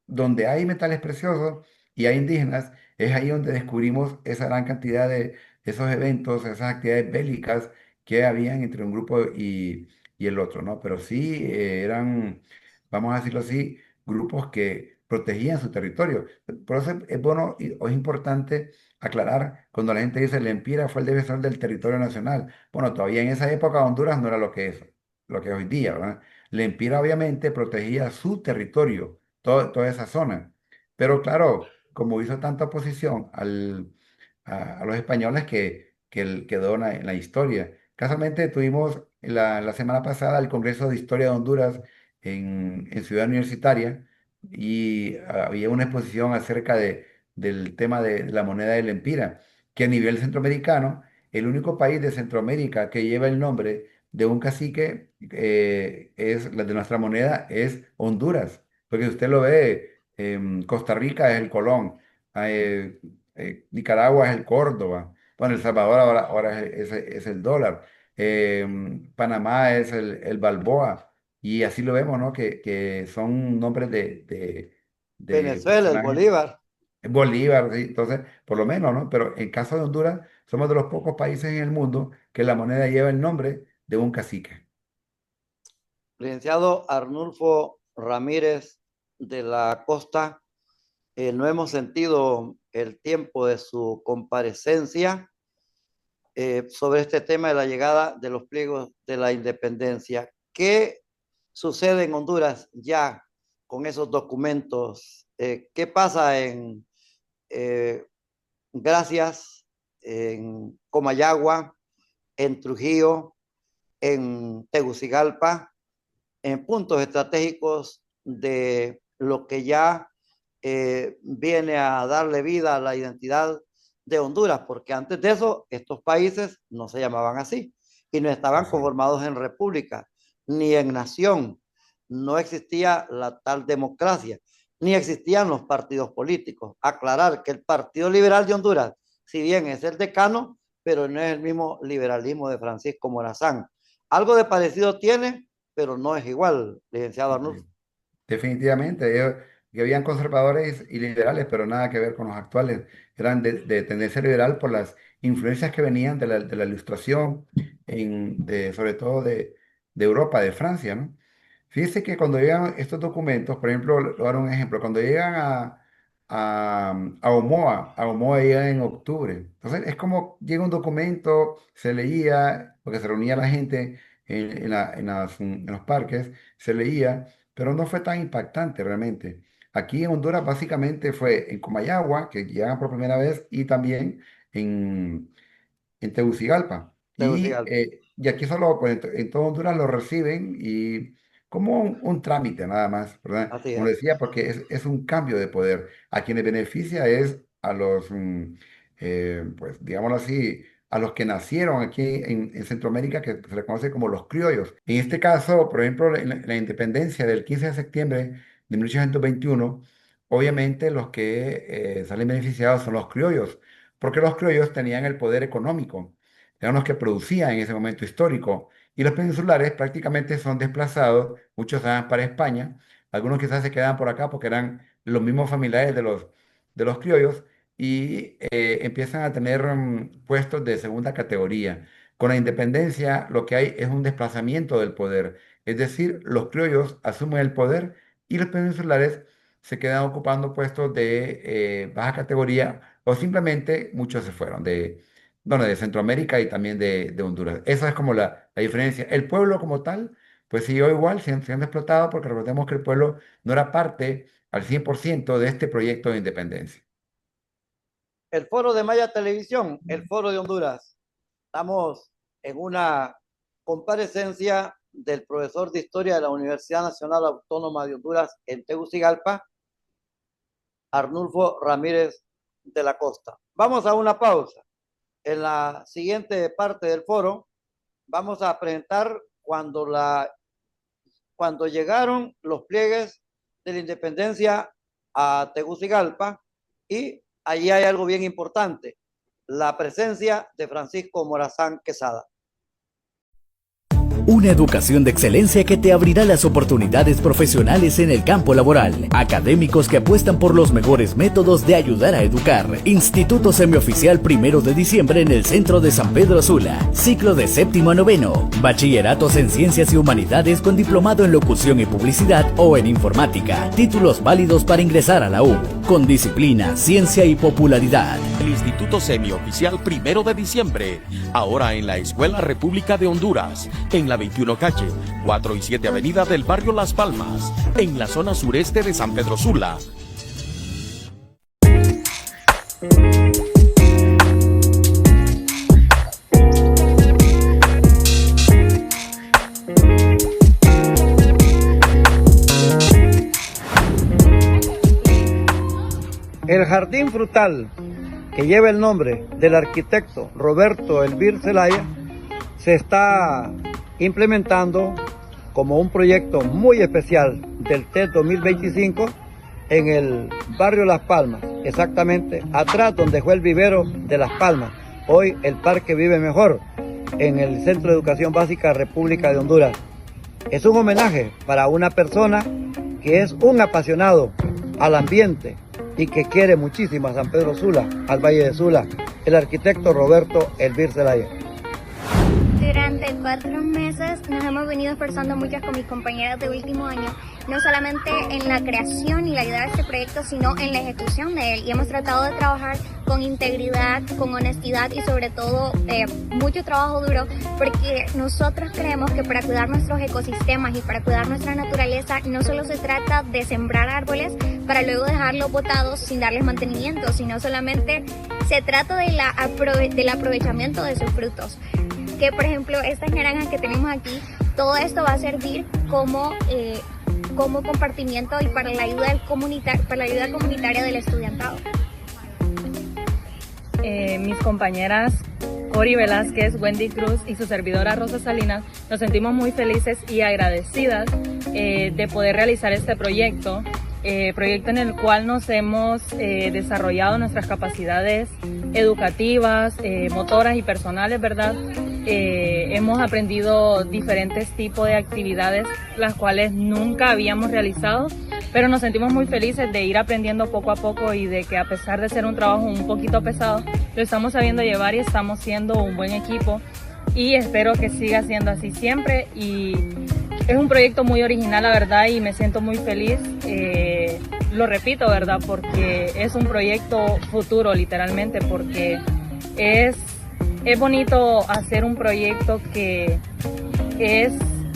donde hay metales preciosos y hay indígenas, es ahí donde descubrimos esa gran cantidad de esos eventos, esas actividades bélicas que habían entre un grupo y el otro, ¿no? Pero sí eran, vamos a decirlo así, grupos que protegían su territorio. Por eso es bueno o es importante aclarar cuando la gente dice el Empira fue el defensor del territorio nacional. Bueno, todavía en esa época Honduras no era lo que es hoy día, ¿verdad? El Empira obviamente protegía su territorio, toda esa zona. Pero claro, como hizo tanta oposición a los españoles quedó en la historia. Casualmente tuvimos la semana pasada el Congreso de Historia de Honduras en Ciudad Universitaria y había una exposición acerca del tema de la moneda del Empira, que a nivel centroamericano, el único país de Centroamérica que lleva el nombre de un cacique es la de nuestra moneda es Honduras, porque usted lo ve, Costa Rica es el colón, eh, Nicaragua es el Córdoba, bueno, El Salvador ahora es el dólar, Panamá es el Balboa, y así lo vemos, ¿no? Que son nombres de Venezuela, el personajes. Bolívar. Bolívar, sí, entonces, por lo menos, ¿no? Pero en caso de Honduras, somos de los pocos países en el mundo que la moneda lleva el nombre de un cacique. Licenciado Arnulfo Ramírez de la Costa, No hemos sentido el tiempo de su comparecencia sobre este tema de la llegada de los pliegos de la independencia. ¿Qué sucede en Honduras ya con esos documentos? ¿Qué pasa en Gracias, en Comayagua, en Trujillo, en Tegucigalpa, en puntos estratégicos de lo que ya viene a darle vida a la identidad de Honduras, porque antes de eso estos países no se llamaban así y no estaban Así es. conformados en república ni en nación. No existía la tal democracia, ni existían los partidos políticos. Aclarar que el Partido Liberal de Honduras, si bien es el decano, pero no es el mismo liberalismo de Francisco Morazán. Algo de parecido tiene, pero no es igual, licenciado Arnulfo. Definitivamente, que habían conservadores y liberales, pero nada que ver con los actuales. Eran de tendencia liberal por las influencias que venían de la Ilustración, sobre todo de Europa, de Francia, ¿no? Fíjese que cuando llegan estos documentos, por ejemplo, le voy a dar un ejemplo, cuando llegan a Omoa llega en octubre. Entonces, es como llega un documento, se leía, porque se reunía la gente en los parques, se leía, pero no fue tan impactante realmente. Aquí en Honduras básicamente fue en Comayagua, que llegan por primera vez, y también en Tegucigalpa. Tegucigalpa. Y aquí solo, pues, en todo Honduras lo reciben y como un trámite nada más, ¿verdad? Así Como es. decía, porque es un cambio de poder. A quienes beneficia es a los, pues, digámoslo así, a los que nacieron aquí en Centroamérica, que se les conoce como los criollos. En este caso, por ejemplo, la independencia del 15 de septiembre de 1821, obviamente los que salen beneficiados son los criollos porque los criollos tenían el poder económico, eran los que producían en ese momento histórico, y los peninsulares prácticamente son desplazados, muchos se van para España, algunos quizás se quedan por acá porque eran los mismos familiares de los criollos, y empiezan a tener puestos de segunda categoría. Con la independencia lo que hay es un desplazamiento del poder, es decir, los criollos asumen el poder y los peninsulares se quedan ocupando puestos de baja categoría o simplemente muchos se fueron bueno, de Centroamérica y también de Honduras. Esa es como la diferencia. El pueblo como tal, pues siguió igual, siendo explotado, porque recordemos que el pueblo no era parte al 100% de este proyecto de independencia. El foro de Maya Televisión, el foro de Honduras. Estamos en una comparecencia del profesor de Historia de la Universidad Nacional Autónoma de Honduras en Tegucigalpa, Arnulfo Ramírez de la Costa. Vamos a una pausa. En la siguiente parte del foro vamos a presentar cuando llegaron los pliegues de la independencia a Tegucigalpa y allí hay algo bien importante, la presencia de Francisco Morazán Quesada. Una educación de excelencia que te abrirá las oportunidades profesionales en el campo laboral. Académicos que apuestan por los mejores métodos de ayudar a educar. Instituto Semioficial 1 de diciembre en el centro de San Pedro Sula. Ciclo de 7º a 9º. Bachilleratos en Ciencias y Humanidades con diplomado en Locución y Publicidad o en Informática. Títulos válidos para ingresar a la U. Con disciplina, ciencia y popularidad. El Instituto Semioficial 1 de diciembre. Ahora en la Escuela República de Honduras. En la 21 calle, 4 y 7 avenida del barrio Las Palmas, en la zona sureste de San Pedro Sula. El jardín frutal que lleva el nombre del arquitecto Roberto Elvir Zelaya se está implementando como un proyecto muy especial del TED 2025 en el barrio Las Palmas, exactamente atrás donde fue el vivero de Las Palmas, hoy el Parque Vive Mejor, en el Centro de Educación Básica República de Honduras. Es un homenaje para una persona que es un apasionado al ambiente y que quiere muchísimo a San Pedro Sula, al Valle de Sula, el arquitecto Roberto Elvir Zelaya. Durante 4 meses nos hemos venido esforzando mucho con mis compañeras de último año, no solamente en la creación y la idea de este proyecto, sino en la ejecución de él. Y hemos tratado de trabajar con integridad, con honestidad y sobre todo mucho trabajo duro, porque nosotros creemos que para cuidar nuestros ecosistemas y para cuidar nuestra naturaleza no solo se trata de sembrar árboles para luego dejarlos botados sin darles mantenimiento, sino solamente se trata del aprovechamiento de sus frutos. Que por ejemplo estas naranjas que tenemos aquí, todo esto va a servir como compartimiento y para la ayuda comunitaria del estudiantado. Mis compañeras Cori Velázquez, Wendy Cruz y su servidora Rosa Salinas nos sentimos muy felices y agradecidas de poder realizar este proyecto en el cual nos hemos desarrollado nuestras capacidades educativas, motoras y personales, ¿verdad? Hemos aprendido diferentes tipos de actividades, las cuales nunca habíamos realizado, pero nos sentimos muy felices de ir aprendiendo poco a poco y de que a pesar de ser un trabajo un poquito pesado, lo estamos sabiendo llevar y estamos siendo un buen equipo y espero que siga siendo así siempre. Y es un proyecto muy original, la verdad, y me siento muy feliz. Lo repito, ¿verdad? Porque es un proyecto futuro, literalmente, porque es bonito hacer un proyecto que es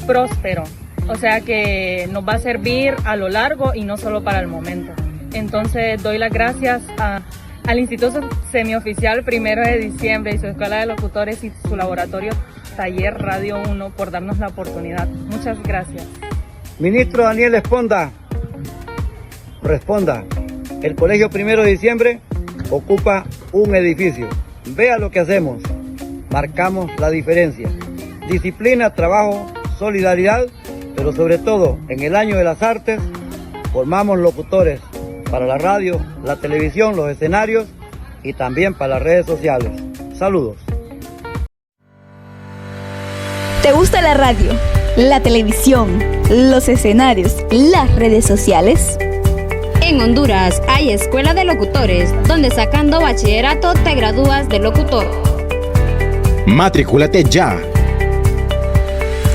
próspero, o sea que nos va a servir a lo largo y no solo para el momento. Entonces doy las gracias al Instituto Semioficial Primero de Diciembre y su Escuela de Locutores y su laboratorio Taller Radio 1 por darnos la oportunidad. Muchas gracias. Ministro Daniel Esponda, responda. El Colegio Primero de Diciembre ocupa un edificio. Vea lo que hacemos. Marcamos la diferencia. Disciplina, trabajo, solidaridad, pero sobre todo en el año de las artes formamos locutores para la radio, la televisión, los escenarios y también para las redes sociales. Saludos. ¿Te gusta la radio, la televisión, los escenarios, las redes sociales? En Honduras hay Escuela de Locutores, donde sacando bachillerato te gradúas de locutor. Matrículate ya.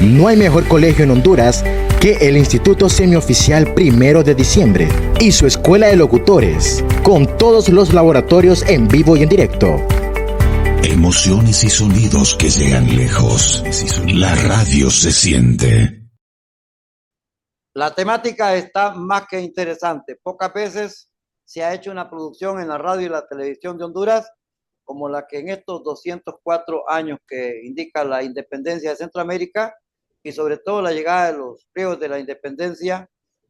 No hay mejor colegio en Honduras que el Instituto Semioficial Primero de Diciembre y su Escuela de Locutores, con todos los laboratorios en vivo y en directo. Emociones y sonidos que llegan lejos. La radio se siente. La temática está más que interesante. Pocas veces se ha hecho una producción en la radio y la televisión de Honduras como la que en estos 204 años que indica la independencia de Centroamérica y sobre todo la llegada de los pliegos de la independencia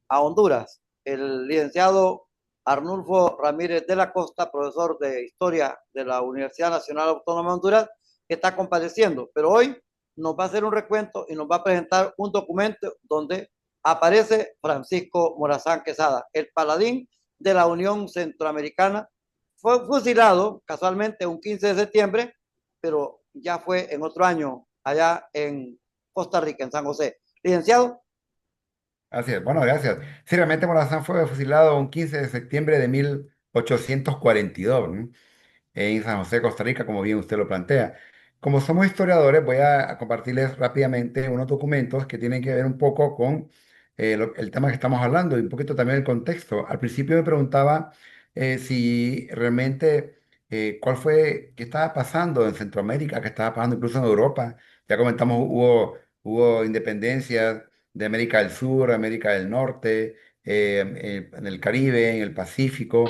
a Honduras. El licenciado Arnulfo Ramírez de la Costa, profesor de Historia de la Universidad Nacional Autónoma de Honduras, que está compareciendo, pero hoy nos va a hacer un recuento y nos va a presentar un documento donde aparece Francisco Morazán Quesada, el paladín de la Unión Centroamericana. Fue fusilado casualmente un 15 de septiembre, pero ya fue en otro año allá en Costa Rica, en San José. Licenciado. Así es, bueno, gracias. Sí, realmente Morazán fue fusilado un 15 de septiembre de 1842, ¿no? En San José, Costa Rica, como bien usted lo plantea. Como somos historiadores, voy a compartirles rápidamente unos documentos que tienen que ver un poco con el tema que estamos hablando y un poquito también el contexto. Al principio me preguntaba si realmente qué estaba pasando en Centroamérica, qué estaba pasando incluso en Europa. Ya comentamos, hubo independencias de América del Sur, América del Norte, en el Caribe, en el Pacífico.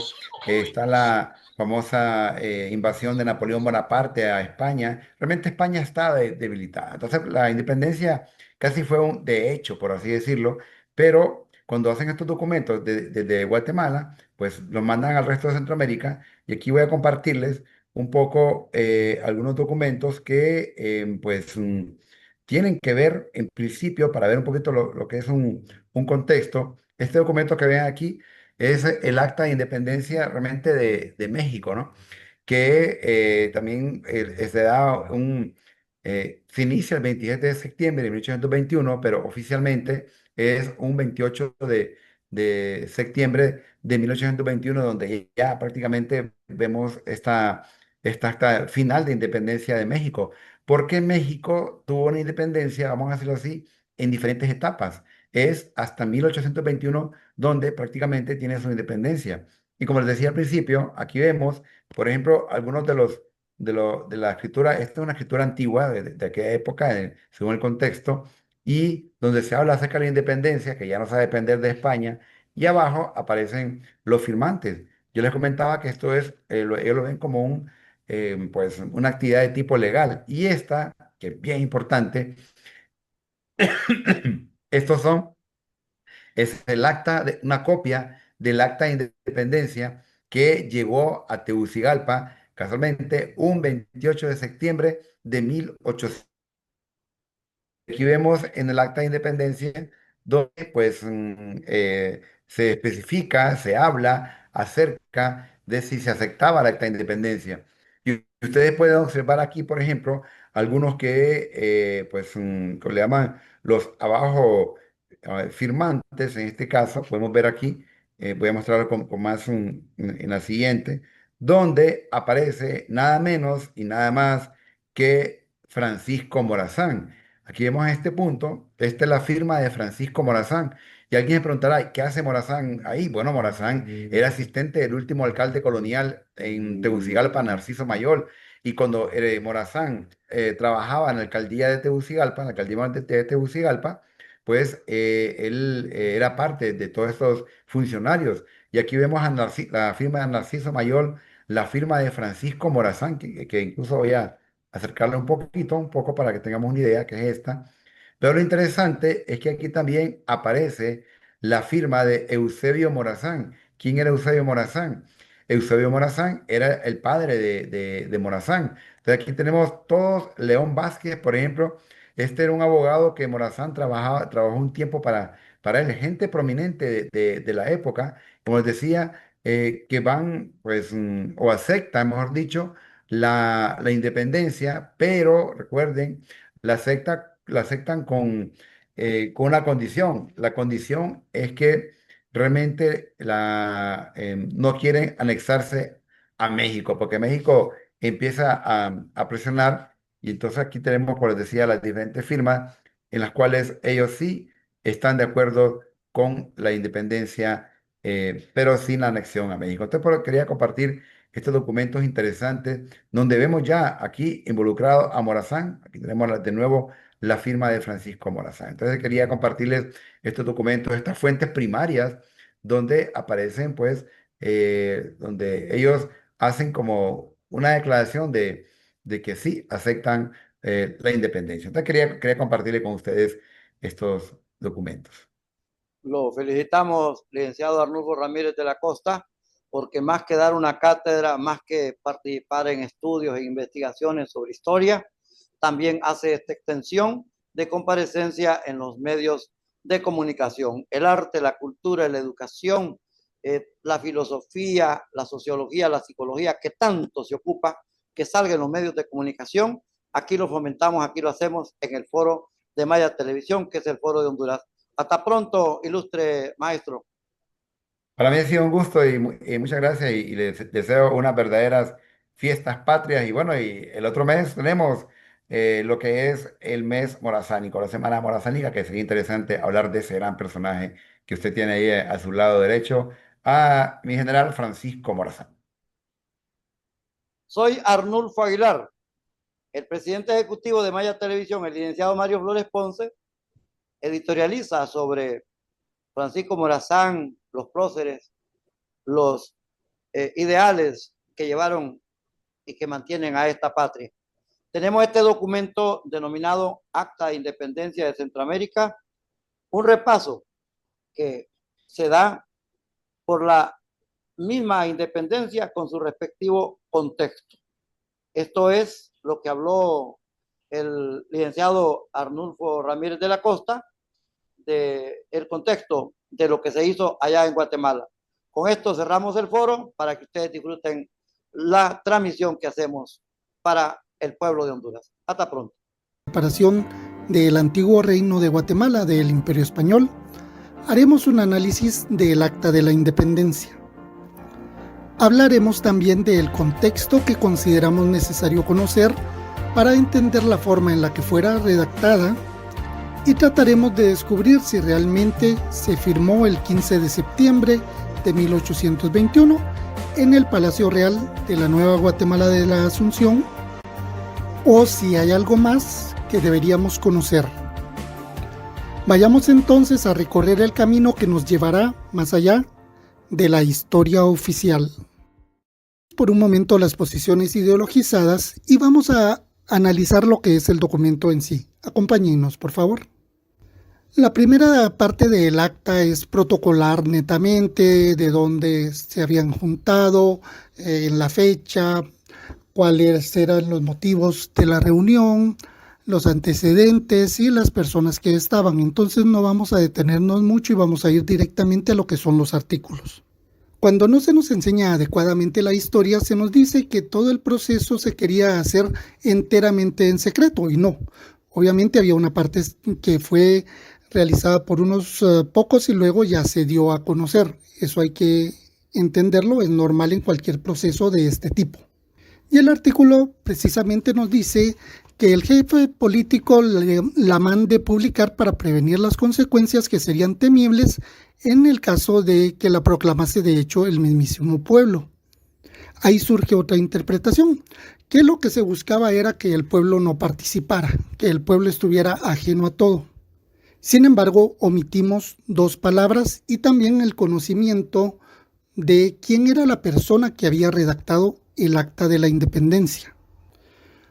Está la famosa invasión de Napoleón Bonaparte a España. Realmente España está debilitada. Entonces la independencia casi fue un de hecho, por así decirlo, pero cuando hacen estos documentos de Guatemala, pues los mandan al resto de Centroamérica y aquí voy a compartirles un poco algunos documentos que pues tienen que ver en principio para ver un poquito lo que es un contexto. Este documento que ven aquí es el Acta de Independencia realmente de México, ¿no? Que también se inicia el 27 de septiembre de 1821, pero oficialmente es un 28 de septiembre de 1821, donde ya prácticamente vemos esta acta final de independencia de México. porque México tuvo una independencia, vamos a decirlo así, en diferentes etapas. Es hasta 1821 donde prácticamente tiene su independencia. Y como les decía al principio, aquí vemos, por ejemplo, algunos de la escritura. Esta es una escritura antigua de aquella época, según el contexto, y donde se habla acerca de la independencia, que ya no se va a depender de España, y abajo aparecen los firmantes. Yo les comentaba que esto es, ellos lo ven como pues, una actividad de tipo legal, y esta, que es bien importante, estos son es el acta, una copia del acta de independencia que llegó a Tegucigalpa, casualmente, un 28 de septiembre de 1800. Aquí vemos en el acta de independencia donde pues se especifica, se habla acerca de si se aceptaba el acta de independencia. Y ustedes pueden observar aquí, por ejemplo, algunos que que le llaman los abajo firmantes, en este caso, podemos ver aquí, voy a mostrarlo con más en la siguiente, donde aparece nada menos y nada más que Francisco Morazán. Aquí vemos a este punto, esta es la firma de Francisco Morazán. Y alguien se preguntará, ¿qué hace Morazán ahí? Bueno, Morazán era asistente del último alcalde colonial en Tegucigalpa, Narciso Mayol. Y cuando Morazán trabajaba en la alcaldía de Tegucigalpa, en la alcaldía de Tegucigalpa, pues él era parte de todos estos funcionarios. Y aquí vemos a la firma de Narciso Mayol, la firma de Francisco Morazán, que incluso voy a acercarla un poco para que tengamos una idea que es esta. Pero lo interesante es que aquí también aparece la firma de Eusebio Morazán. ¿Quién era Eusebio Morazán? Eusebio Morazán era el padre de Morazán. Entonces aquí tenemos todos, León Vázquez, por ejemplo, este era un abogado que Morazán trabajó un tiempo para él, gente prominente de la época, como les decía, que van, pues, o aceptan, mejor dicho, la independencia, pero recuerden, la aceptan con una condición. La condición es que realmente no quieren anexarse a México, porque México empieza a presionar y entonces aquí tenemos, como les decía, las diferentes firmas en las cuales ellos sí están de acuerdo con la independencia, pero sin la anexión a México. Entonces, quería compartir estos documentos interesantes donde vemos ya aquí involucrado a Morazán. Aquí tenemos de nuevo la firma de Francisco Morazán. Entonces quería compartirles estos documentos, estas fuentes primarias donde aparecen, pues, donde ellos hacen como una declaración de que sí aceptan la independencia. Entonces quería compartirle con ustedes estos documentos. Lo felicitamos, licenciado Arnulfo Ramírez de la Costa, porque más que dar una cátedra, más que participar en estudios e investigaciones sobre historia, también hace esta extensión de comparecencia en los medios de comunicación. El arte, la cultura, la educación, la filosofía, la sociología, la psicología, que tanto se ocupa que salga en los medios de comunicación, aquí lo fomentamos, aquí lo hacemos en el foro de Maya Televisión, que es el foro de Honduras. Hasta pronto, ilustre maestro. Para mí ha sido un gusto y muchas gracias y les deseo unas verdaderas fiestas patrias. Y bueno, y el otro mes tenemos lo que es el mes morazánico, la semana morazánica, que sería interesante hablar de ese gran personaje que usted tiene ahí a su lado derecho, a mi general Francisco Morazán. Soy Arnulfo Aguilar, el presidente ejecutivo de Maya Televisión. El licenciado Mario Flores Ponce editorializa sobre Francisco Morazán, los próceres, los ideales que llevaron y que mantienen a esta patria. Tenemos este documento denominado Acta de Independencia de Centroamérica, un repaso que se da por la misma independencia con su respectivo contexto. Esto es lo que habló el licenciado Arnulfo Ramírez de la Costa del contexto de lo que se hizo allá en Guatemala. Con esto cerramos el foro para que ustedes disfruten la transmisión que hacemos para el pueblo de Honduras. Hasta pronto. Separación del antiguo reino de Guatemala del Imperio Español, haremos un análisis del Acta de la Independencia. Hablaremos también del contexto que consideramos necesario conocer para entender la forma en la que fuera redactada y trataremos de descubrir si realmente se firmó el 15 de septiembre de 1821 en el Palacio Real de la Nueva Guatemala de la Asunción, o si hay algo más que deberíamos conocer. Vayamos entonces a recorrer el camino que nos llevará más allá de la historia oficial. Por un momento las posiciones ideologizadas y vamos a analizar lo que es el documento en sí. Acompáñenos, por favor. La primera parte del acta es protocolar netamente, de dónde se habían juntado, en la fecha, cuáles eran los motivos de la reunión, los antecedentes y las personas que estaban. Entonces no vamos a detenernos mucho y vamos a ir directamente a lo que son los artículos. Cuando no se nos enseña adecuadamente la historia, se nos dice que todo el proceso se quería hacer enteramente en secreto, y no. Obviamente había una parte que fue realizada por unos pocos y luego ya se dio a conocer. Eso hay que entenderlo, es normal en cualquier proceso de este tipo. Y el artículo precisamente nos dice que el jefe político la mande publicar para prevenir las consecuencias que serían temibles en el caso de que la proclamase de hecho el mismísimo pueblo. Ahí surge otra interpretación, que lo que se buscaba era que el pueblo no participara, que el pueblo estuviera ajeno a todo. Sin embargo, omitimos dos palabras y también el conocimiento de quién era la persona que había redactado el Acta de la Independencia.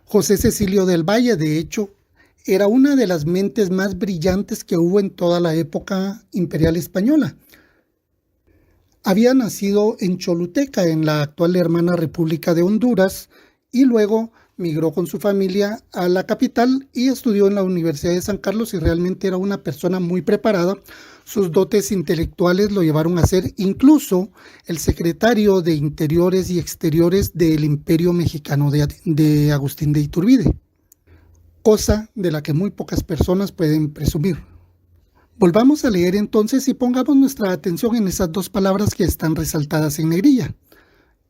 José Cecilio del Valle, de hecho, era una de las mentes más brillantes que hubo en toda la época imperial española. Había nacido en Choluteca, en la actual hermana República de Honduras, y luego migró con su familia a la capital y estudió en la Universidad de San Carlos, y realmente era una persona muy preparada. Sus dotes intelectuales lo llevaron a ser incluso el secretario de Interiores y Exteriores del Imperio Mexicano de Agustín de Iturbide, cosa de la que muy pocas personas pueden presumir. Volvamos a leer entonces y pongamos nuestra atención en esas dos palabras que están resaltadas en negrilla.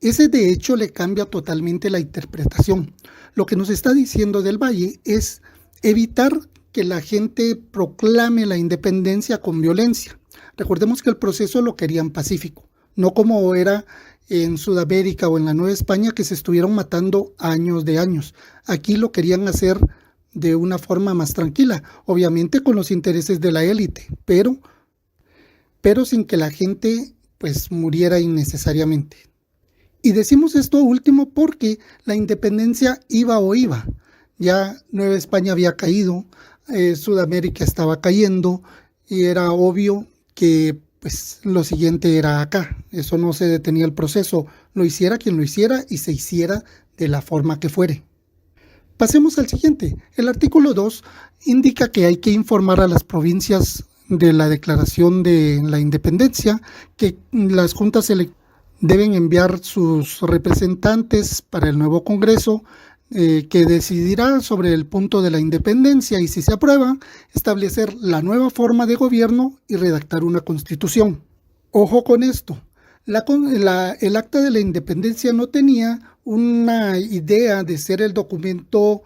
Ese de hecho le cambia totalmente la interpretación. Lo que nos está diciendo del Valle es evitar que la gente proclame la independencia con violencia. Recordemos que el proceso lo querían pacífico, no como era en Sudamérica o en la Nueva España, que se estuvieron matando años de años. Aquí lo querían hacer de una forma más tranquila, obviamente con los intereses de la élite, pero sin que la gente pues muriera innecesariamente. Y decimos esto último porque la independencia iba o iba. Ya Nueva España había caído, Sudamérica estaba cayendo y era obvio que pues lo siguiente era acá. Eso no se detenía el proceso, lo hiciera quien lo hiciera y se hiciera de la forma que fuere. Pasemos al siguiente. El artículo 2 indica que hay que informar a las provincias de la declaración de la independencia, que las juntas deben enviar sus representantes para el nuevo Congreso, que decidirá sobre el punto de la independencia, y si se aprueba, establecer la nueva forma de gobierno y redactar una constitución. Ojo con esto, el Acta de la Independencia no tenía una idea de ser el documento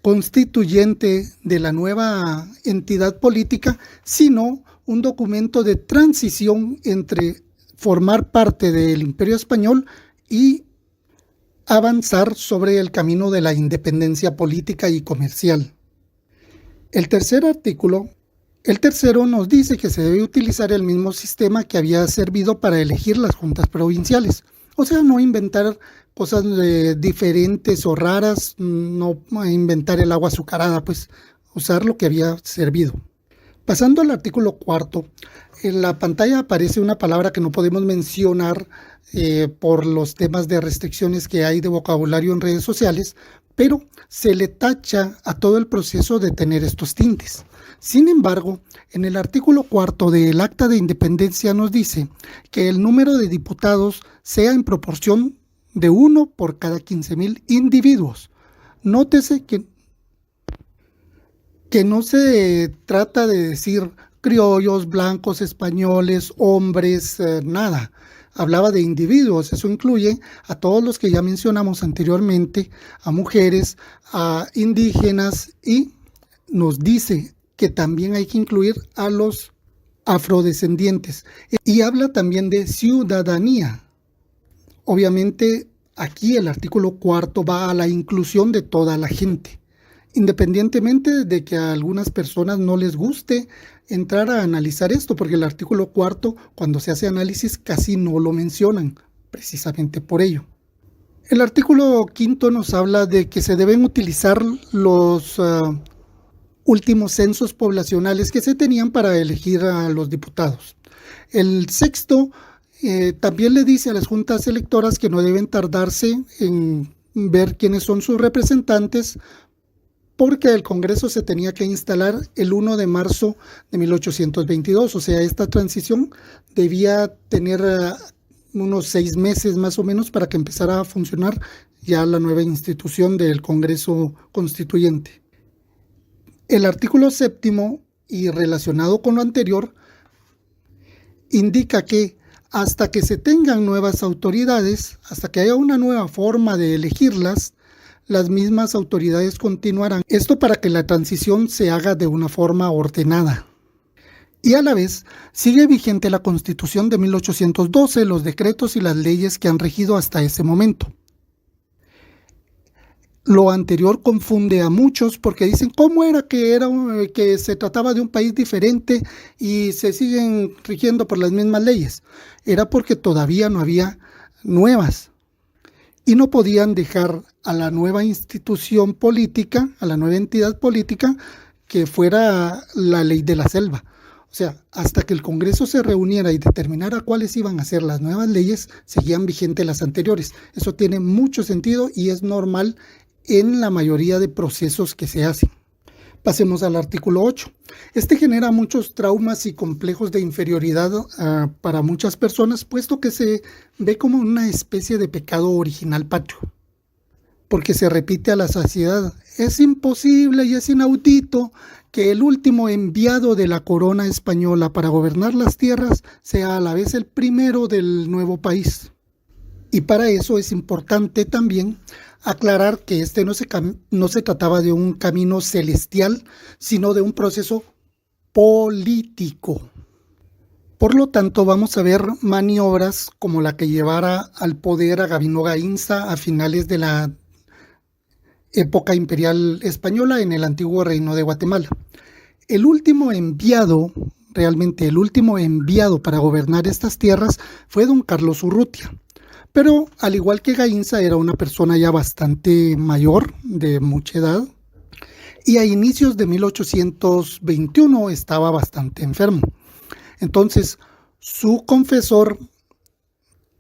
constituyente de la nueva entidad política, sino un documento de transición entre formar parte del Imperio Español y avanzar sobre el camino de la independencia política y comercial. El tercero nos dice que se debe utilizar el mismo sistema que había servido para elegir las juntas provinciales. O sea, no inventar cosas diferentes o raras, no inventar el agua azucarada, pues usar lo que había servido. Pasando al artículo 4, en la pantalla aparece una palabra que no podemos mencionar por los temas de restricciones que hay de vocabulario en redes sociales, pero se le tacha a todo el proceso de tener estos tintes. Sin embargo, en el artículo 4 del Acta de Independencia nos dice que el número de diputados sea en proporción de 1 por cada 15,000 individuos. Nótese que no se trata de decir criollos, blancos, españoles, hombres, nada. Hablaba de individuos, eso incluye a todos los que ya mencionamos anteriormente, a mujeres, a indígenas, y nos dice que también hay que incluir a los afrodescendientes. Y habla también de ciudadanía. Obviamente aquí el artículo 4 va a la inclusión de toda la gente, independientemente de que a algunas personas no les guste entrar a analizar esto, porque el artículo 4, cuando se hace análisis, casi no lo mencionan, precisamente por ello. El artículo 5 nos habla de que se deben utilizar los últimos censos poblacionales que se tenían para elegir a los diputados. El 6 también le dice a las juntas electoras que no deben tardarse en ver quiénes son sus representantes, porque el Congreso se tenía que instalar el 1 de marzo de 1822, o sea, esta transición debía tener unos 6 meses más o menos para que empezara a funcionar ya la nueva institución del Congreso Constituyente. El artículo 7, y relacionado con lo anterior, indica que hasta que se tengan nuevas autoridades, hasta que haya una nueva forma de elegirlas, las mismas autoridades continuarán. Esto para que la transición se haga de una forma ordenada. Y a la vez, sigue vigente la Constitución de 1812, los decretos y las leyes que han regido hasta ese momento. Lo anterior confunde a muchos porque dicen, ¿cómo era que se trataba de un país diferente y se siguen rigiendo por las mismas leyes? Era porque todavía no había nuevas. Y no podían dejar a la nueva institución política, a la nueva entidad política, que fuera la ley de la selva. O sea, hasta que el Congreso se reuniera y determinara cuáles iban a ser las nuevas leyes, seguían vigentes las anteriores. Eso tiene mucho sentido y es normal en la mayoría de procesos que se hacen. Pasemos al artículo 8. Este genera muchos traumas y complejos de inferioridad para muchas personas, puesto que se ve como una especie de pecado original patrio, porque se repite a la saciedad. Es imposible y es inaudito que el último enviado de la corona española para gobernar las tierras sea a la vez el primero del nuevo país. Y para eso es importante también aclarar que este no se trataba de un camino celestial, sino de un proceso político. Por lo tanto, vamos a ver maniobras como la que llevara al poder a Gabino Gaínza a finales de la época imperial española en el antiguo reino de Guatemala. El último enviado, realmente el último enviado para gobernar estas tierras fue don Carlos Urrutia. Pero al igual que Gaínza era una persona ya bastante mayor, de mucha edad, y a inicios de 1821 estaba bastante enfermo. Entonces su confesor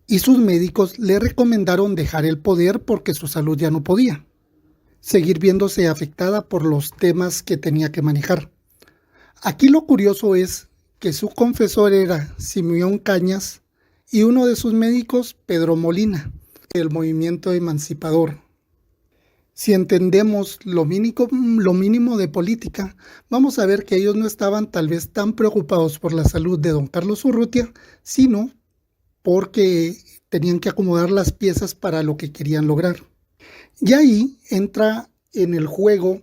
y sus médicos le recomendaron dejar el poder porque su salud ya no podía seguir viéndose afectada por los temas que tenía que manejar. Aquí lo curioso es que su confesor era Simeón Cañas, y uno de sus médicos, Pedro Molina, del movimiento emancipador. Si entendemos lo mínimo de política, vamos a ver que ellos no estaban tal vez tan preocupados por la salud de don Carlos Urrutia, sino porque tenían que acomodar las piezas para lo que querían lograr. Y ahí entra en el juego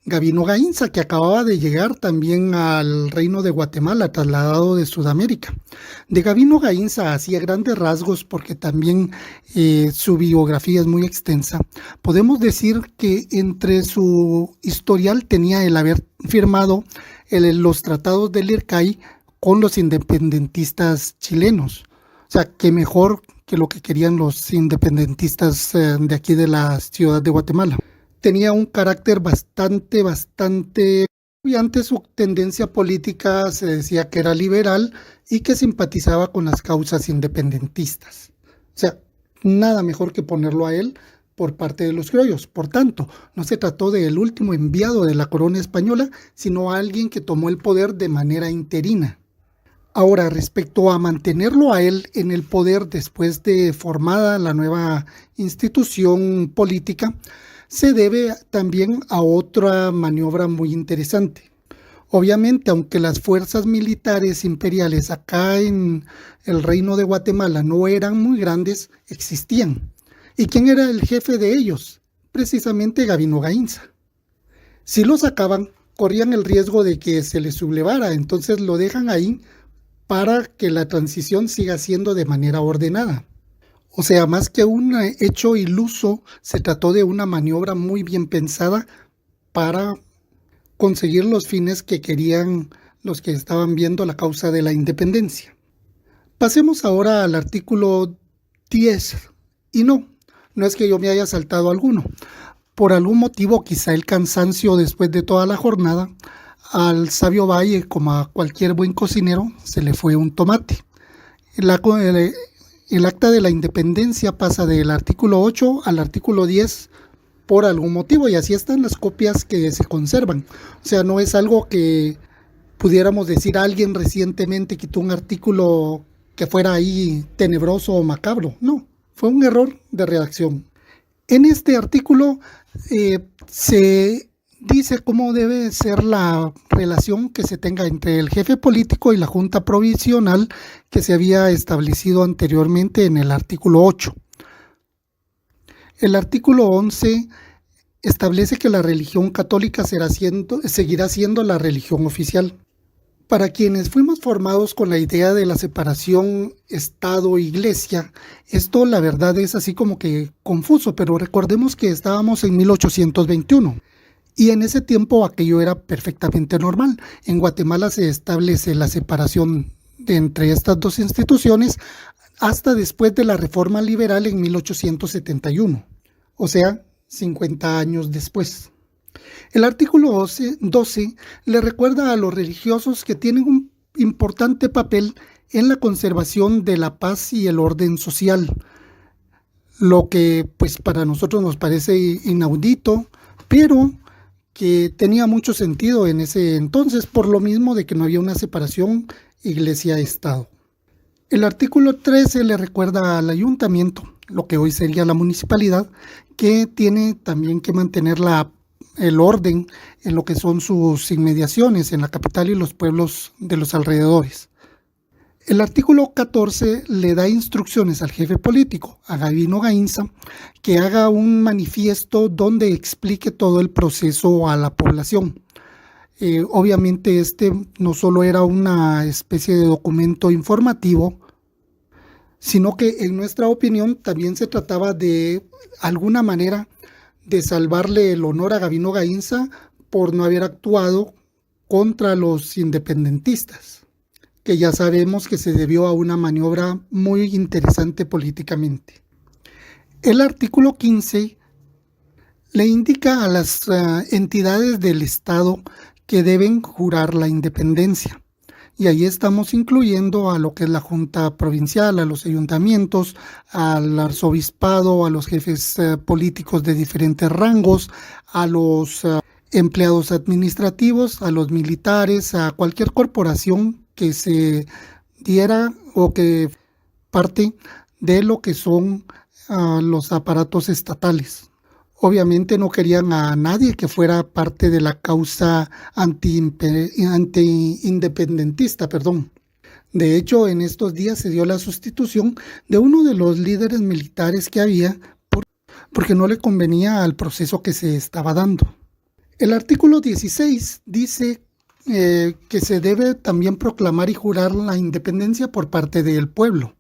Gabino Gaínza, que acababa de llegar también al reino de Guatemala, trasladado de Sudamérica. De Gabino Gaínza, hacía grandes rasgos, porque también su biografía es muy extensa. Podemos decir que entre su historial tenía el haber firmado los tratados del IRCAI con los independentistas chilenos. O sea, que mejor que lo que querían los independentistas de aquí de la ciudad de Guatemala. Tenía un carácter bastante, y ante su tendencia política se decía que era liberal y que simpatizaba con las causas independentistas. O sea, nada mejor que ponerlo a él por parte de los criollos. Por tanto, no se trató del último enviado de la corona española, sino a alguien que tomó el poder de manera interina. Ahora, respecto a mantenerlo a él en el poder después de formada la nueva institución política, se debe también a otra maniobra muy interesante. Obviamente, aunque las fuerzas militares imperiales acá en el Reino de Guatemala no eran muy grandes, existían. ¿Y quién era el jefe de ellos? Precisamente Gabino Gainza. Si lo sacaban, corrían el riesgo de que se les sublevara, entonces lo dejan ahí para que la transición siga siendo de manera ordenada. O sea, más que un hecho iluso, se trató de una maniobra muy bien pensada para conseguir los fines que querían los que estaban viendo la causa de la independencia. Pasemos ahora al artículo 10. Y no es que yo me haya saltado alguno. Por algún motivo, quizá el cansancio después de toda la jornada, al sabio Valle, como a cualquier buen cocinero, se le fue un tomate. El acta de la independencia pasa del artículo 8 al artículo 10 por algún motivo, y así están las copias que se conservan. O sea, no es algo que pudiéramos decir alguien recientemente quitó un artículo que fuera ahí tenebroso o macabro. No, fue un error de redacción. En este artículo se dice cómo debe ser la relación que se tenga entre el jefe político y la Junta Provisional que se había establecido anteriormente en el artículo 8. El artículo 11 establece que la religión católica seguirá siendo la religión oficial. Para quienes fuimos formados con la idea de la separación Estado-Iglesia, esto la verdad es así como que confuso, pero recordemos que estábamos en 1821 y en ese tiempo aquello era perfectamente normal. En Guatemala se establece la separación entre estas dos instituciones hasta después de la Reforma Liberal en 1871, o sea, 50 años después. El artículo 12 le recuerda a los religiosos que tienen un importante papel en la conservación de la paz y el orden social, lo que pues para nosotros nos parece inaudito, pero que tenía mucho sentido en ese entonces, por lo mismo de que no había una separación iglesia-estado. El artículo 13 le recuerda al ayuntamiento, lo que hoy sería la municipalidad, que tiene también que mantener el orden en lo que son sus inmediaciones en la capital y los pueblos de los alrededores. El artículo 14 le da instrucciones al jefe político, a Gabino Gainza, que haga un manifiesto donde explique todo el proceso a la población. Obviamente este no solo era una especie de documento informativo, sino que en nuestra opinión también se trataba de alguna manera de salvarle el honor a Gabino Gainza por no haber actuado contra los independentistas, que ya sabemos que se debió a una maniobra muy interesante políticamente. El artículo 15 le indica a las entidades del Estado que deben jurar la independencia. Y ahí estamos incluyendo a lo que es la Junta Provincial, a los ayuntamientos, al arzobispado, a los jefes políticos de diferentes rangos, a los empleados administrativos, a los militares, a cualquier corporación que se diera o que parte de lo que son los aparatos estatales. Obviamente no querían a nadie que fuera parte de la causa anti-independentista. De hecho, en estos días se dio la sustitución de uno de los líderes militares que había porque no le convenía al proceso que se estaba dando. El artículo 16 dice que se debe también proclamar y jurar la independencia por parte del pueblo,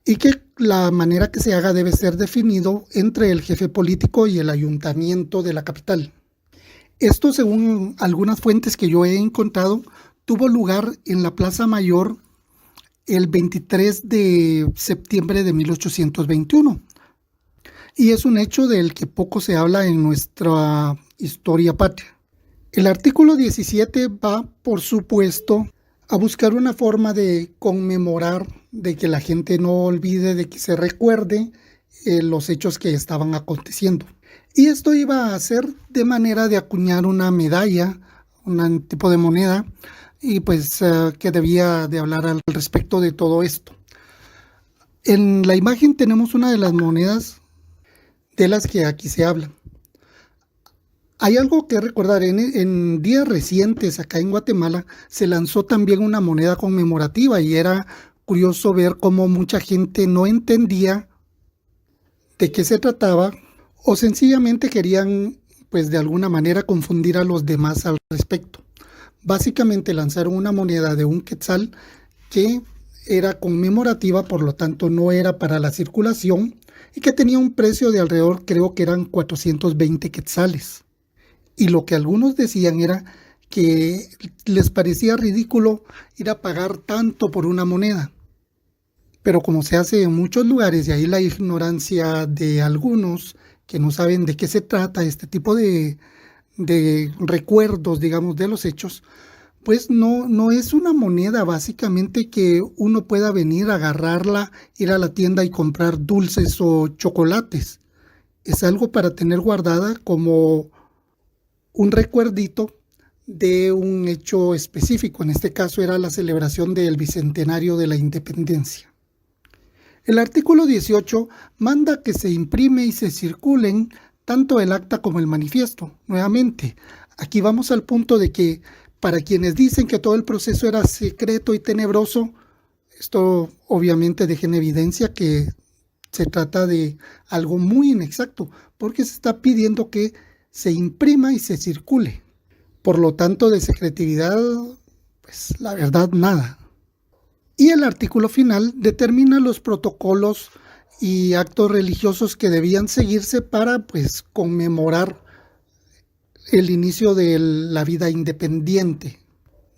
y que la manera que se haga debe ser definido entre el jefe político y el ayuntamiento de la capital. Esto, según algunas fuentes que yo he encontrado, tuvo lugar en la Plaza Mayor el 23 de septiembre de 1821. Y es un hecho del que poco se habla en nuestra historia patria. El artículo 17 va, por supuesto, a buscar una forma de conmemorar, de que la gente no olvide, de que se recuerde los hechos que estaban aconteciendo. Y esto iba a ser de manera de acuñar una medalla, un tipo de moneda, y pues que debía de hablar al respecto de todo esto. En la imagen tenemos una de las monedas de las que aquí se habla. Hay algo que recordar, en días recientes acá en Guatemala se lanzó también una moneda conmemorativa y era curioso ver cómo mucha gente no entendía de qué se trataba o sencillamente querían pues de alguna manera confundir a los demás al respecto. Básicamente lanzaron una moneda de 1 quetzal que era conmemorativa, por lo tanto no era para la circulación y que tenía un precio de alrededor, creo que eran 420 quetzales. Y lo que algunos decían era que les parecía ridículo ir a pagar tanto por una moneda. Pero como se hace en muchos lugares, y ahí la ignorancia de algunos que no saben de qué se trata este tipo de recuerdos, digamos, de los hechos, pues no es una moneda básicamente que uno pueda venir a agarrarla, ir a la tienda y comprar dulces o chocolates. Es algo para tener guardada como un recuerdito de un hecho específico. En este caso era la celebración del bicentenario de la independencia. El artículo 18 manda que se imprime y se circulen tanto el acta como el manifiesto. Nuevamente, aquí vamos al punto de que para quienes dicen que todo el proceso era secreto y tenebroso, esto obviamente deja en evidencia que se trata de algo muy inexacto, porque se está pidiendo que se imprima y se circule. Por lo tanto, de secretividad, pues la verdad, nada. Y el artículo final determina los protocolos y actos religiosos que debían seguirse para pues conmemorar el inicio de la vida independiente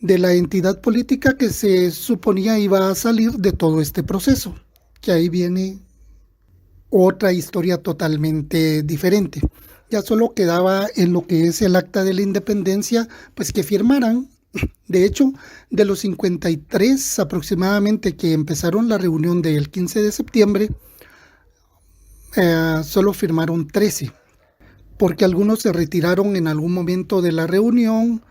de la entidad política que se suponía iba a salir de todo este proceso, que ahí viene otra historia totalmente diferente. Ya solo quedaba en lo que es el acta de la independencia, pues que firmaran. De hecho, de los 53 aproximadamente que empezaron la reunión del 15 de septiembre, solo firmaron 13, porque algunos se retiraron en algún momento de la reunión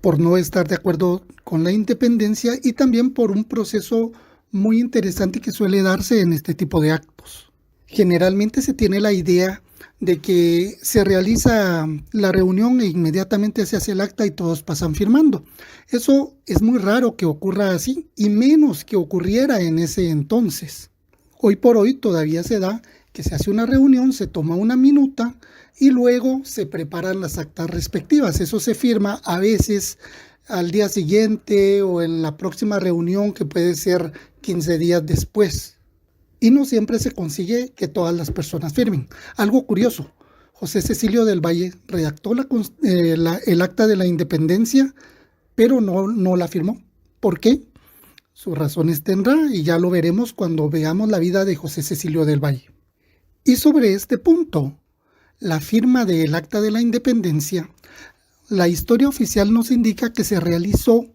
por no estar de acuerdo con la independencia y también por un proceso muy interesante que suele darse en este tipo de actos. Generalmente se tiene la idea de que se realiza la reunión e inmediatamente se hace el acta y todos pasan firmando. Eso es muy raro que ocurra así, y menos que ocurriera en ese entonces. Hoy por hoy todavía se da que se hace una reunión, se toma una minuta y luego se preparan las actas respectivas. Eso se firma a veces al día siguiente o en la próxima reunión, que puede ser 15 días después. Y no siempre se consigue que todas las personas firmen. Algo curioso, José Cecilio del Valle redactó el acta de la independencia, pero no la firmó. ¿Por qué? Sus razones tendrá y ya lo veremos cuando veamos la vida de José Cecilio del Valle. Y sobre este punto, la firma del acta de la independencia, la historia oficial nos indica que se realizó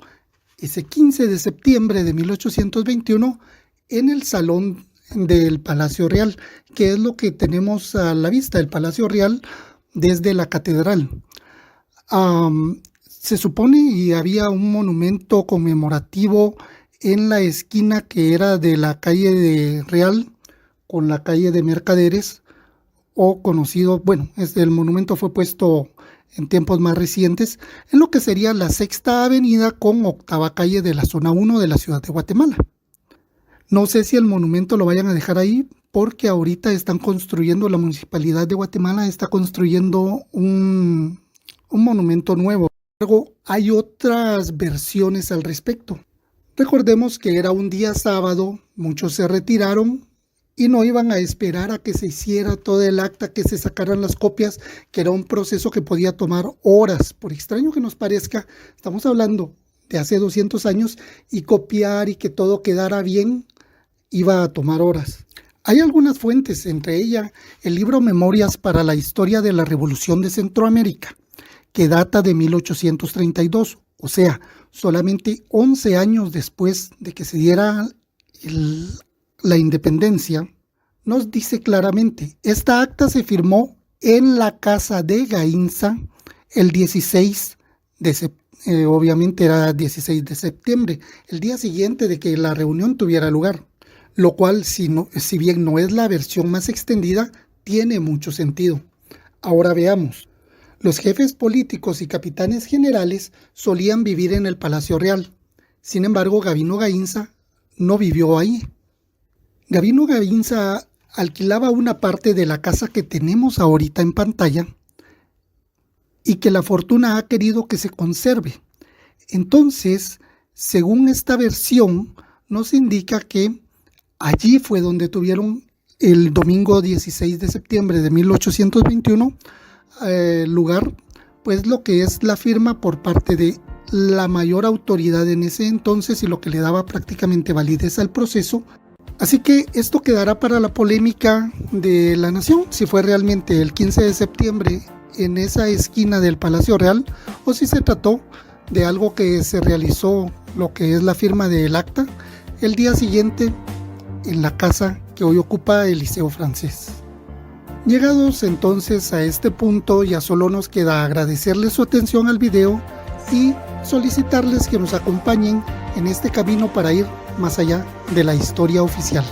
ese 15 de septiembre de 1821 en el salón del Palacio Real, que es lo que tenemos a la vista, el Palacio Real desde la catedral. Se supone y había un monumento conmemorativo en la esquina que era de la calle de Real con la calle de Mercaderes, o conocido, bueno, el monumento fue puesto en tiempos más recientes en lo que sería la Sexta Avenida con Octava Calle de la zona 1 de la ciudad de Guatemala. No sé si el monumento lo vayan a dejar ahí, porque ahorita están construyendo, la Municipalidad de Guatemala está construyendo un monumento nuevo. Luego hay otras versiones al respecto. Recordemos que era un día sábado, muchos se retiraron y no iban a esperar a que se hiciera todo el acta, que se sacaran las copias, que era un proceso que podía tomar horas. Por extraño que nos parezca, estamos hablando de hace 200 años y copiar y que todo quedara bien iba a tomar horas. Hay algunas fuentes, entre ellas el libro Memorias para la Historia de la Revolución de Centroamérica, que data de 1832, o sea, solamente 11 años después de que se diera la independencia. Nos dice claramente, esta acta se firmó en la casa de Gainza el 16 de septiembre, obviamente era 16 de septiembre, el día siguiente de que la reunión tuviera lugar. Lo cual, si bien no es la versión más extendida, tiene mucho sentido. Ahora veamos. Los jefes políticos y capitanes generales solían vivir en el Palacio Real. Sin embargo, Gavino Gaínza no vivió ahí. Gavino Gaínza alquilaba una parte de la casa que tenemos ahorita en pantalla y que la fortuna ha querido que se conserve. Entonces, según esta versión, nos indica que allí fue donde tuvieron el domingo 16 de septiembre de 1821 lugar, pues lo que es la firma por parte de la mayor autoridad en ese entonces y lo que le daba prácticamente validez al proceso. Así que esto quedará para la polémica de la nación, si fue realmente el 15 de septiembre en esa esquina del Palacio Real o si se trató de algo que se realizó, lo que es la firma del acta, el día siguiente en la casa que hoy ocupa el Liceo Francés. Llegados entonces a este punto, ya solo nos queda agradecerles su atención al video y solicitarles que nos acompañen en este camino para ir más allá de la historia oficial.